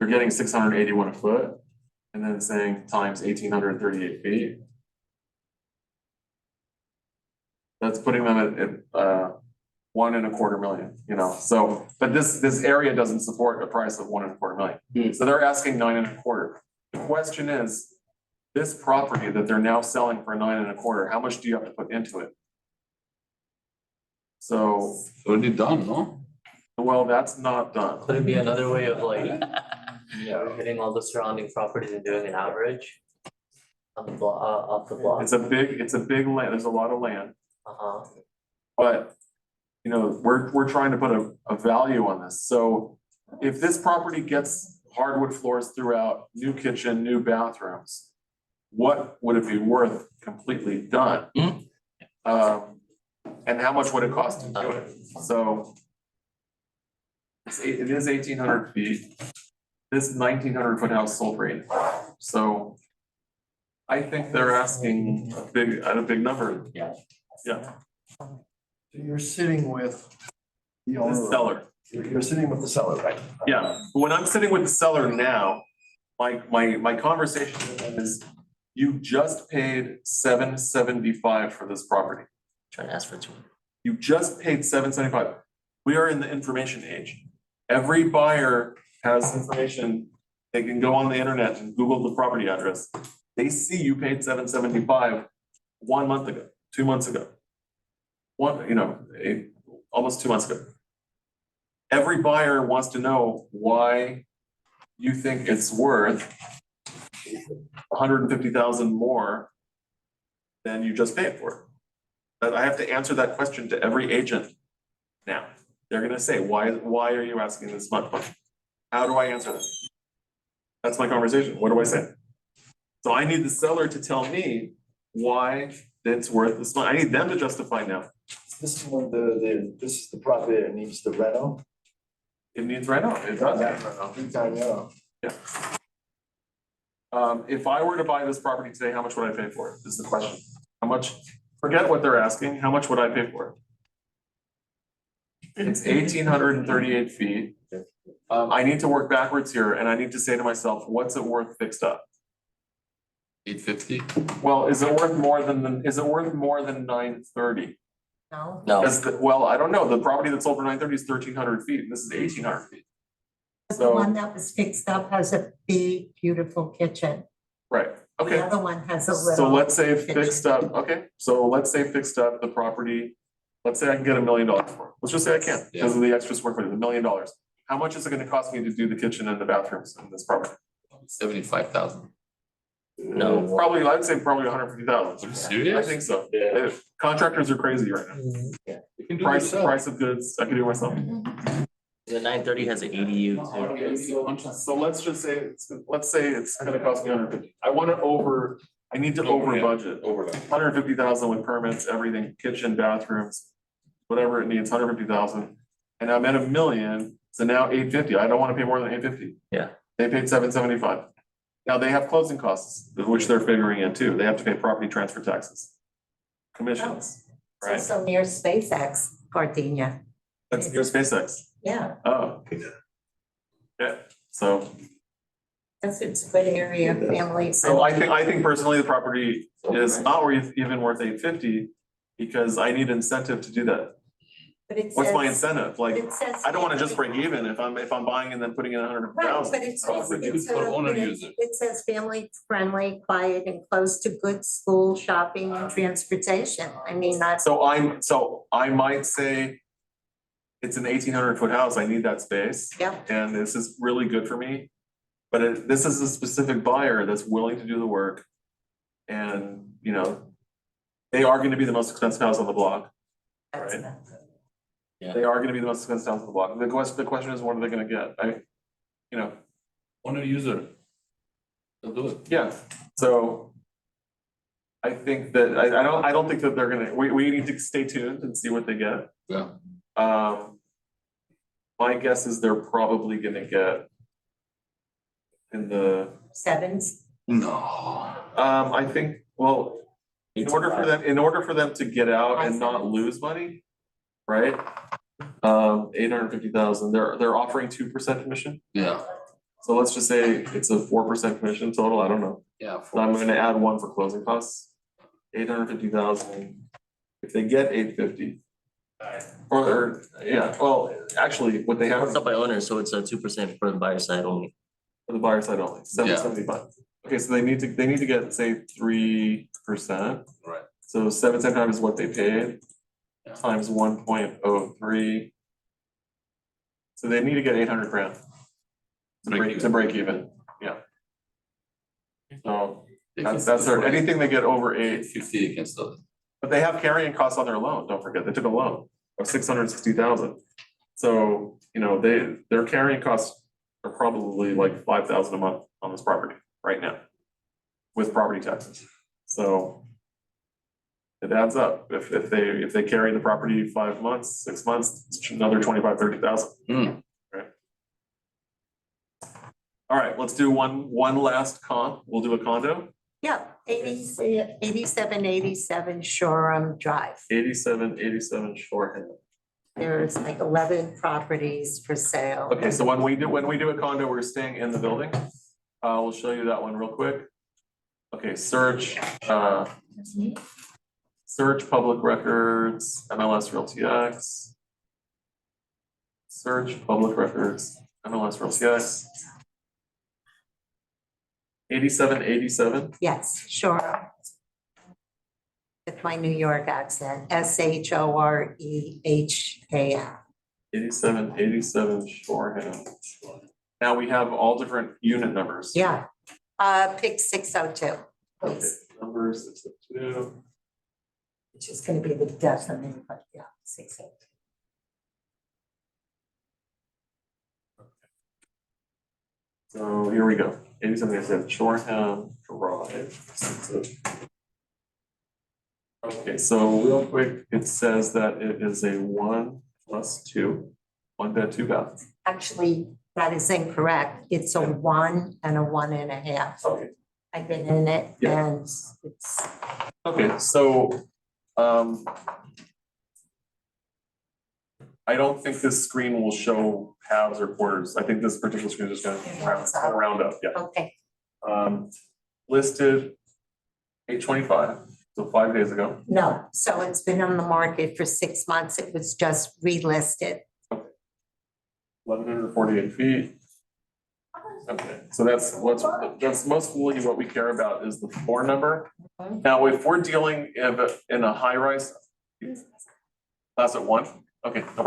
you're getting 681 a foot, and then saying times 1,838 feet. That's putting them at 1.25 million, you know, so, but this area doesn't support a price of 1.25 million. So they're asking 9.25. The question is, this property that they're now selling for 9.25, how much do you have to put into it? So. Already done, no? Well, that's not done. Could it be another way of like hitting all the surrounding properties and doing an average on the block, off the block? It's a big land, there's a lot of land. But, you know, we're trying to put a value on this. So if this property gets hardwood floors throughout, new kitchen, new bathrooms, what would it be worth completely done? And how much would it cost to do it? So it is 1,800 feet. This 1,900-foot house sold for 8. So I think they're asking a big number. Yeah. Yeah. So you're sitting with the The owner. seller. You're sitting with the seller, right? Yeah, but when I'm sitting with the seller now, my conversation with them is, you just paid $775 for this property. Trying to ask for 2. You just paid $775. We are in the information age. Every buyer has information. They can go on the internet and Google the property address. They see you paid $775 1 month ago, 2 months ago. Almost 2 months ago. Every buyer wants to know why you think it's worth $150,000 more than you just paid for it. But I have to answer that question to every agent now. They're gonna say, why are you asking this much money? How do I answer that? That's my conversation. What do I say? So I need the seller to tell me why it's worth this money. I need them to justify now. This is when this is the property that needs the reno. It needs reno. It does. Big-time reno. Yeah. If I were to buy this property today, how much would I pay for it? This is the question. How much? Forget what they're asking. How much would I pay for it? It's 1,838 feet. I need to work backwards here and I need to say to myself, what's it worth fixed up? 850? Well, is it worth more than 930? No? No, Well, I don't know. The property that's sold for 930 is 1,300 feet. And this is 1,800 feet. The one that was fixed up has a big, beautiful kitchen. Right, The okay. other one has a little. So let's say kitchen. fixed up, okay, so let's say fixed up the property, let's say I can get $1 million for it. Let's just say I can, because of the extra square footage, $1 million. How much is it gonna cost me to do the kitchen and the bathrooms in this property? 75,000. No. Probably, I'd say probably 150,000. Are you I serious? think so. Contractors are crazy right now. You can do it Price yourself. of goods, I can do it myself. the 930 has an ADU too. Okay, so let's just say, it's gonna cost me 150. I need to over budget. Over that. 150,000 with permits, everything, kitchen, bathrooms, whatever it needs, 150,000. and I'm at 1 million, so now 850, I don't wanna pay more than 850. Yeah. They paid 775. Now they have closing costs, which they're figuring in too, they have to pay property transfer taxes. Commissions, It's right, also near SpaceX, Gardenia. that's your SpaceX, Yeah, oh. Yeah, so, it's a good area, family. so I think personally, the property is not even worth 850, because I need incentive to do that. But it What's my says- incentive? Like, it says I don't wanna just family- break even if I'm buying and then putting in Right, 100,000. but it says, but you could owner user. it says family friendly, quiet and close to good school, shopping and transportation. I mean, that's, So I might say it's an 1,800-foot house, I need that space. yeah, And this is really good for me. But this is a specific buyer that's willing to do the work. And, you know, they are gonna be the most expensive house on the block. that's Right. enough. They are gonna be the most expensive house on the block. The question is, what are they gonna get? You know, Owner user. They'll do it. yeah, so. I think that, I don't think that they're gonna, we need to stay tuned and see what they get. Yeah. My guess is they're probably gonna get. In the, Sevens, No. I think, well, in order for them to get out and not lose money, right? 850,000, they're offering 2% commission, Yeah, so let's just say it's a 4% commission total, I don't know. yeah. So I'm gonna add 1 for closing costs. 850,000, if they get 850. Or, yeah, well, actually, what they have It's up by owner, so it's a 2% for the buyer side only. for the buyer side only, 775. Okay, so they need to get, say, 3%. Right. So 775 is what they paid, Yeah. times 1.03. So they need to get 800 grand. To break even, yeah. So that's their, anything they get over 850, you can sell it. but they have carrying costs on their loan, don't forget, they took a loan of 660,000. So, you know, their carrying costs are probably like 5,000 a month on this property right now. With property taxes, so. It adds up, if they carry the property 5 months, 6 months, it's another 25,000-30,000. Hmm. Right. All right, let's do one last comp, we'll do a condo, yeah, 8787 Shoreham Drive. 87 Shoreham. There's like 11 properties for sale. Okay, so when we do a condo, we're staying in the building. We'll show you that one real quick. Okay, search public records, MLS Realty X. Search public records, MLS Realty X. 8787, Yes, sure. With my New York accent, SHOREHAM. 8787 Shoreham. Now we have all different unit numbers. Yeah, pick 602, Okay, please, numbers 602. which is gonna be the definite, but yeah, 602. So here we go, 8787 Shoreham Drive. Okay, so real quick, it says that it is a 1+2, 1 bed, 2 bath. Actually, that is incorrect. It's a 1 and a 1.5. Okay. I've been in it Yeah. and it's, Okay, so, I don't think this screen will show halves or quarters. I think this particular screen is just gonna round up, yeah. okay, Listed 8/25, so 5 days ago. no, so it's been on the market for 6 months. It was just relisted. 1,148 feet. Okay, so that's mostly what we care about is the floor number. Now, if we're dealing in a high rise. Class at 1, okay, no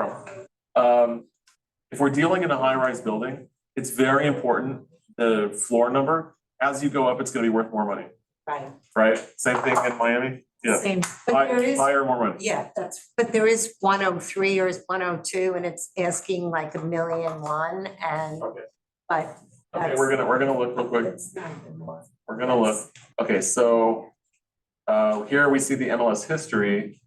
problem. If we're dealing in a high rise building, it's very important, the floor number, as you go up, it's gonna be worth more money, Right. right? Same thing in Miami, yeah, Same, but there is, higher, more money. yeah, but there is 103 or 102 and it's asking like $1,000,001 and, Okay, but. okay, that's- we're gonna look real quick. It's not even more. We're gonna look, okay, so, here we see the MLS history.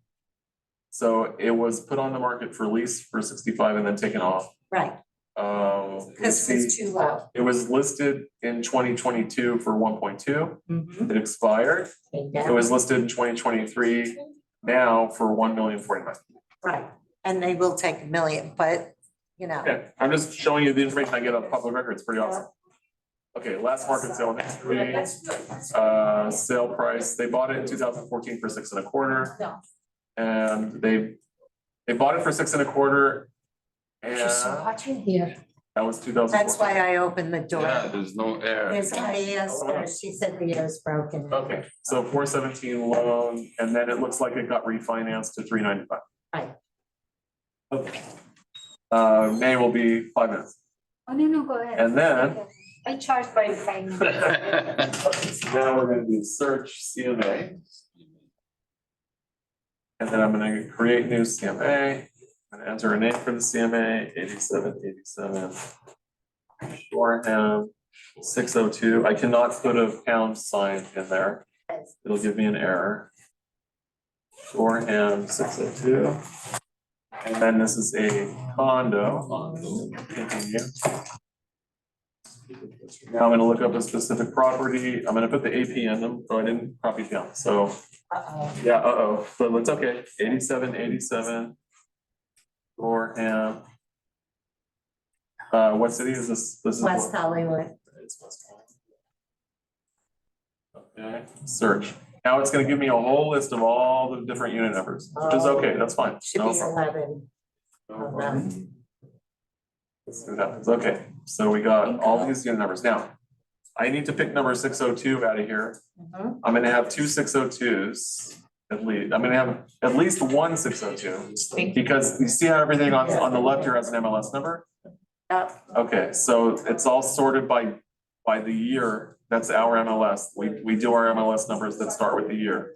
So it was put on the market for lease for 65 and then taken off. Right, You because it was see, too low. it was listed in 2022 for 1.2. Mhm. It expired. Came It down. was listed in 2023 now for 1,049,000. Right, and they will take a million, but, you know. Yeah, I'm just showing you the information I get on public record. It's pretty awesome. Okay, last market sale in history, sale price, they bought it in 2014 for 6.25. No. And they bought it for 6.25. And hot in here. that was 2014. That's why I opened the door. Yeah, there's no air. There's, I asked her, she said the air's broken. Okay, so 417 loan, and then it looks like it got refinanced to 395. Right. Okay. May will be 5 minutes. Oh, no, go ahead. And then I charge by payment. now we're gonna do search CMA. And then I'm gonna create new CMA. I'm gonna enter a name for the CMA, 8787. Shoreham, 602. I cannot put a pound sign in there. It'll give me an error. Shoreham, 602. And then this is a condo. Continue. Now I'm gonna look up a specific property. I'm gonna put the AP in them, so I didn't copy it down. So, yeah, but it's okay. 8787. Shoreham. What city is this? This is West what? Hollywood. It's West Hollywood. Okay, search. Now it's gonna give me a whole list of all the different unit numbers, which is okay, that's fine. Should No be problem. 11. No problem. Let's see what happens. Okay, so we got all these unit numbers. Now, I need to pick number 602 out of here. Mhm. I'm gonna have two 602s at least. I'm gonna have at least one 602. Because you see how everything on the left here has an MLS number? Yep. Okay, so it's all sorted by the year. That's our MLS. We do our MLS numbers that start with the year.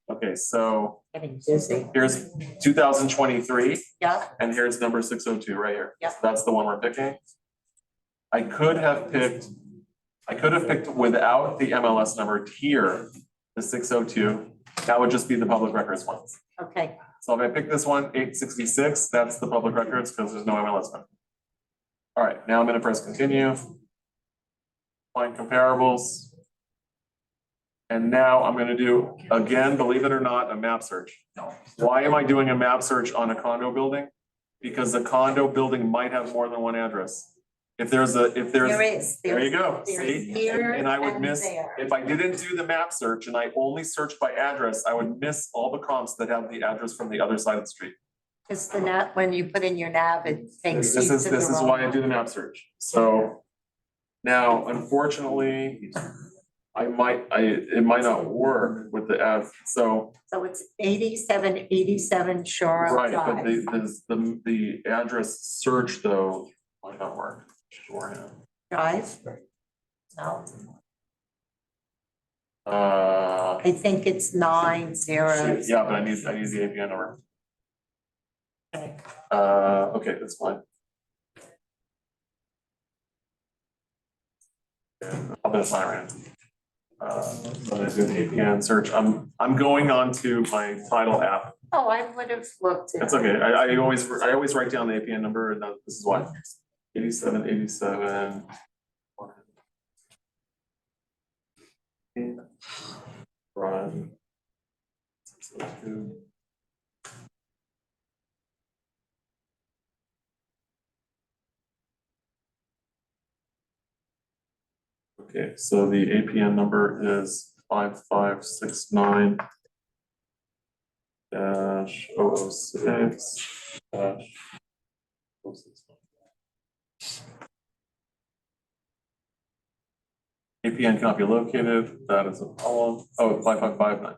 Okay, so Getting dizzy. here's 2023 Yep, and here's number 602 right here. Yep. That's the one we're picking. I could have picked without the MLS number here, the 602. That would just be the public records ones. okay. So if I pick this one, 866, that's the public records because there's no MLS number. All right, now I'm gonna press continue. Find comparables. And now I'm gonna do, again, believe it or not, a map search. Why am I doing a map search on a condo building? Because a condo building might have more than one address. There is. There you go, There's see? here And I would and miss, there. if I didn't do the map search and I only searched by address, I would miss all the comps that have the address from the other side of the street. Because the nav, when you put in your nav, it takes you This to is, the this is wrong why I one. do the map search. So now, unfortunately, it might not work with the ad, so, So it's 8787 Shore right, but Drive. the address search though might not work. Shoreham. Drive? No, Uh, I think it's 90. yeah, but I need the APN number. Okay. Okay, that's fine. Yeah, I'll bet I ran. So I'm gonna do an APN search. I'm going on to my title app. Oh, I would have looked at. That's okay. I always write down the APN number and this is why. 8787. Run. 602. Okay, so the APN number is 5569 dash 006 dash 069. APN cannot be located. That is a problem. Oh, 5559.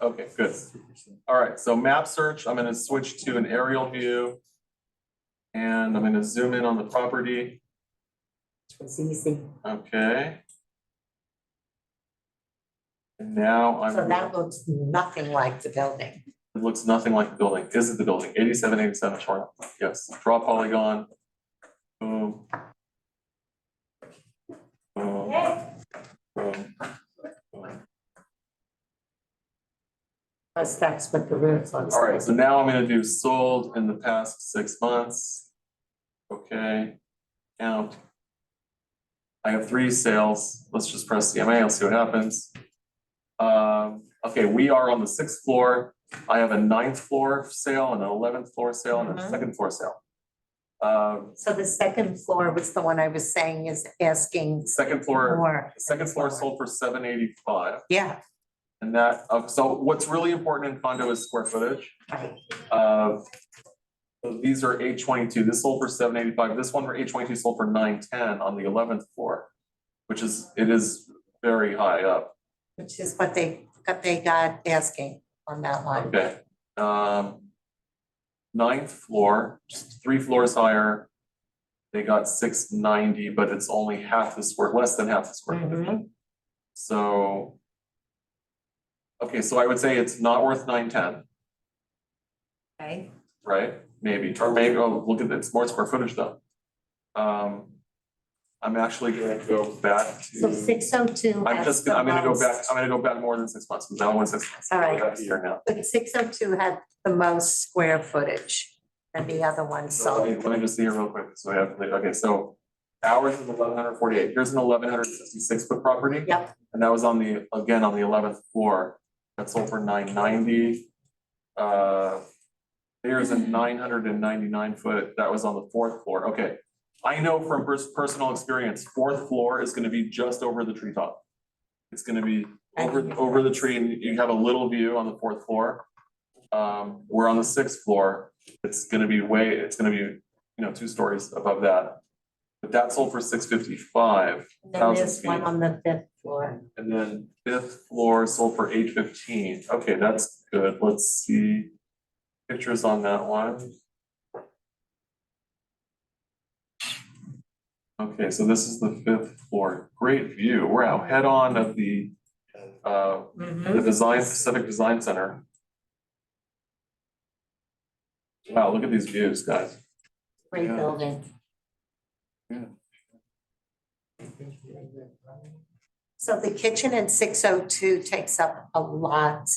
Okay, good. All right, so map search, I'm gonna switch to an aerial view. And I'm gonna zoom in on the property. It was easy. Okay. And now I'm. So that looks nothing like the building. It looks nothing like the building. This is the building, 8787 Shore. Yes, draw polygon. Boom. Boom. Boom. Boom. Plus that's what the roof looks All like. right, so now I'm gonna do sold in the past 6 months. Okay, count. I have 3 sales. Let's just press CMA. Let's see what happens. Okay, we are on the 6th floor. I have a 9th floor sale and an 11th floor sale and a 2nd floor sale. So the second floor was the one I was saying is asking Second floor, more. the second floor sold for $785. Yeah, And that, so what's really important in condo is square footage. right. So these are 822. This sold for $785. This one for 822 sold for $910 on the 11th floor, which is, it is very high up. Which is what they got asking on that one. Okay. 9th floor, just 3 floors higher. They got 690, but it's only half the square, less than half the square footage. Mhm. So. Okay, so I would say it's not worth 910, Okay, right? Maybe, or maybe, oh, look at it's more square footage though. I'm actually gonna go back so to, 602 I'm has just, the I'm gonna go most- back, I'm gonna go back more than 6 months, because that one 6 months. All right. That's a year now. But 602 had the most square footage and the other one So let sold. me just see here real quick, so we have, okay, so ours is 1148, here's an 1166 foot property. Yep. And that was on the, again, on the 11th floor, that sold for 990. Here's a 999 foot, that was on the 4th floor, okay. I know from personal experience, 4th floor is gonna be just over the treetop. It's gonna be over the tree, and you have a little view on the 4th floor. We're on the 6th floor, it's gonna be 2 stories above that. But that sold for 655. Then there's one on the 5th floor. And then 5th floor sold for 815. Okay, that's good. Let's see pictures on that one. Okay, so this is the 5th floor. Great view. We're out head on of the Pacific Design Center. Wow, look at these views, guys. Great Yeah. building. Yeah. So the kitchen in 602 takes up a lot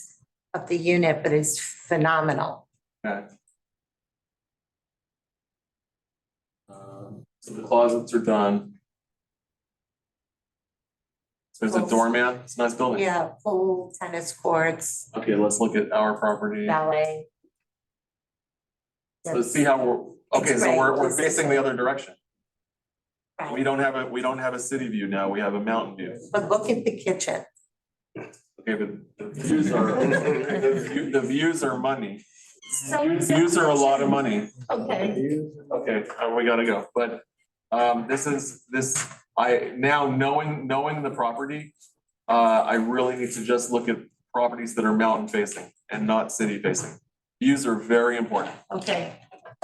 of the unit, but it's phenomenal. Okay. So the closets are done. So there's a doorman. It's a nice building. Yeah, pool, tennis courts, Okay, let's look at our property. ballet. So let's see how we're, okay, It's so great. we're facing the other direction. Right. We don't have a city view now, we have a mountain view. But look at the kitchen. Okay, but the views are, the views are money. So is the Views are a lot of kitchen- money. Okay, Okay, we gotta go, but now knowing the property, I really need to just look at properties that are mountain facing and not city facing. Views are very important. okay.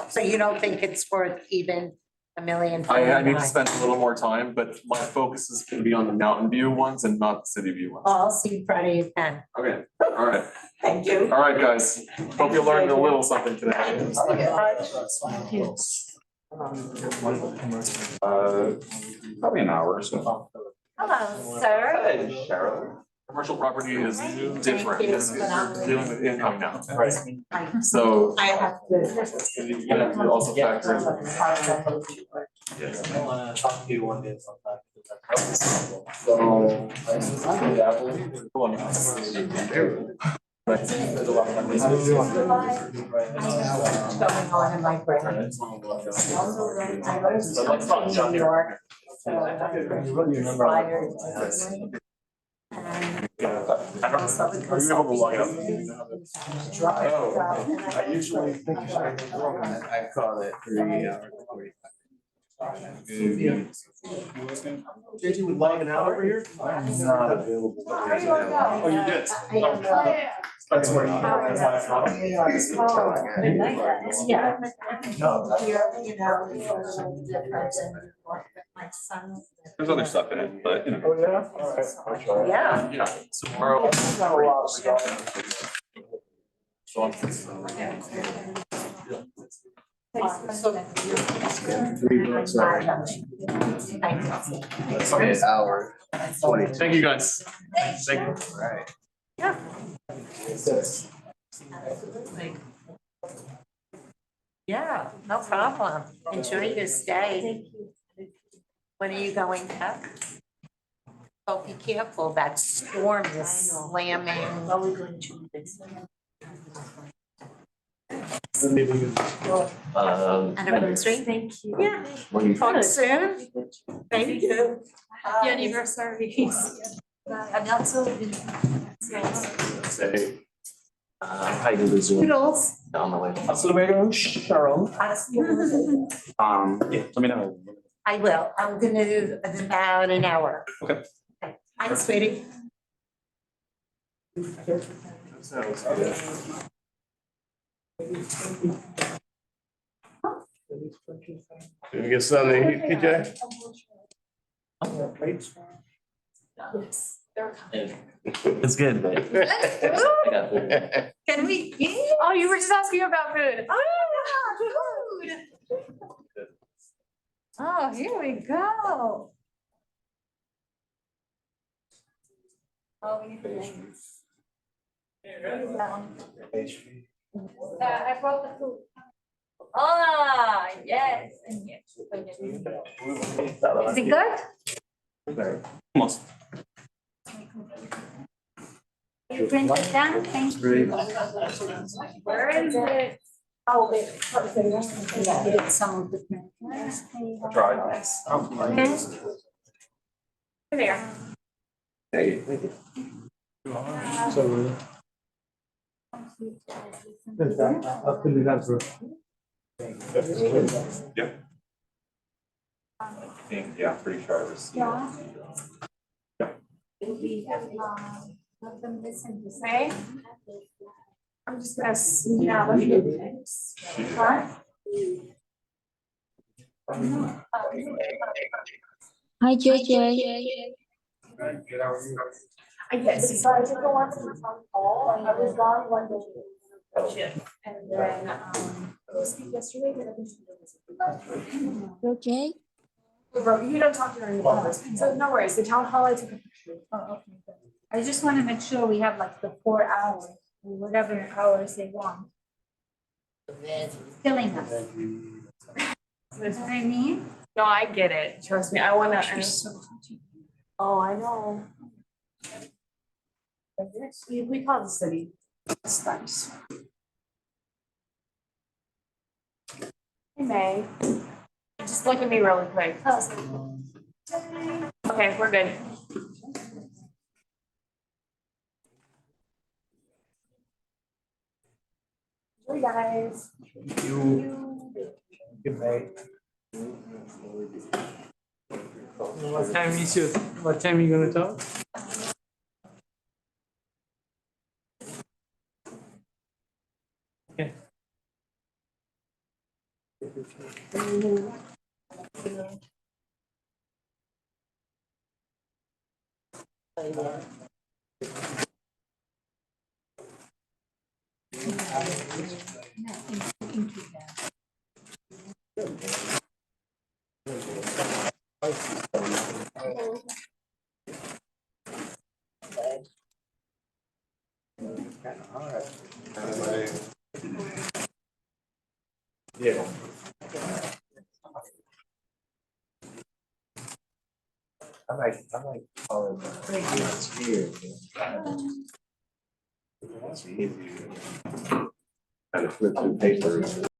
So you don't think it's worth even $1 million? I need to spend a little more time, but my focus is gonna be on the mountain view ones and not the city view ones. I'll see you Friday at 10. Okay, all right, Thank you. all right, guys. Hope you learned a little something today. Probably an hour or so. Hello, sir. Cheryl. Commercial property is different, you. it's dealing with income now, right? So I have to. you have to also factor in. I wanna talk to you one day sometime. So. Going on in my brain. Let's talk John New here. York. So inspired. Also because. Are you able to log it up? I usually think I call it 3 hours, 45. JJ would log it out over here? I'm not available. Oh, you did? That's where. Yeah. You know, my son. There's other stuff in it, but you know. Oh, yeah? All right, I'll try it. Yeah. Yeah, tomorrow. So I'm. So. 3 bucks, Thank hour. Thank you, guys. Thank you. Right. Yeah. Absolutely. Yeah, no problem. Enjoy your stay. When are you going back? Oh, be careful, that storm is slamming. Anniversary? Thank you. Yeah, talk soon. Thank you. Happy anniversary. À bientôt. Say. Hi, do the Zoom Toodles. on the way. Hasta luego, Cheryl. Yeah, let me know. I will. I'm gonna do about an hour. Okay. Hi, sweetie. Sounds good. Did we get something to eat, PJ? It's good, but I got food. Can we eat? Oh, you were just asking about food. Oh, yeah, food. Oh, here we go. Oh, we need to make. I brought the food. Ah, yes. And yes. Is it good? Almost. You print it down, thank you. Where is it? Oh, wait. Some of the. Tried this. There. Hey, thank you. Yeah. Yeah, pretty sure I received. Let them listen to say. I'm just gonna sneak out a few things. Huh? Hi, JJ. I guess, so I took a walk to the town hall, I was gone one day. And then, I was speak yesterday, but I think. JJ. You don't talk to her anymore, so no worries, the town hall, I took a picture. Oh, okay. Good. I just want to make sure we have like the 4 hours, or whatever hours they want. Killing us. You know what I mean? No, I get it, trust me, I wanna. She's so touchy. Oh, I know. We call the city. That's nice. Hey, May. Just look at me really quick. Okay, we're good. Hey, guys. Good night. What time you gonna talk? Okay. Yeah. I like calling it's here. It's easier. Kind of flip through papers.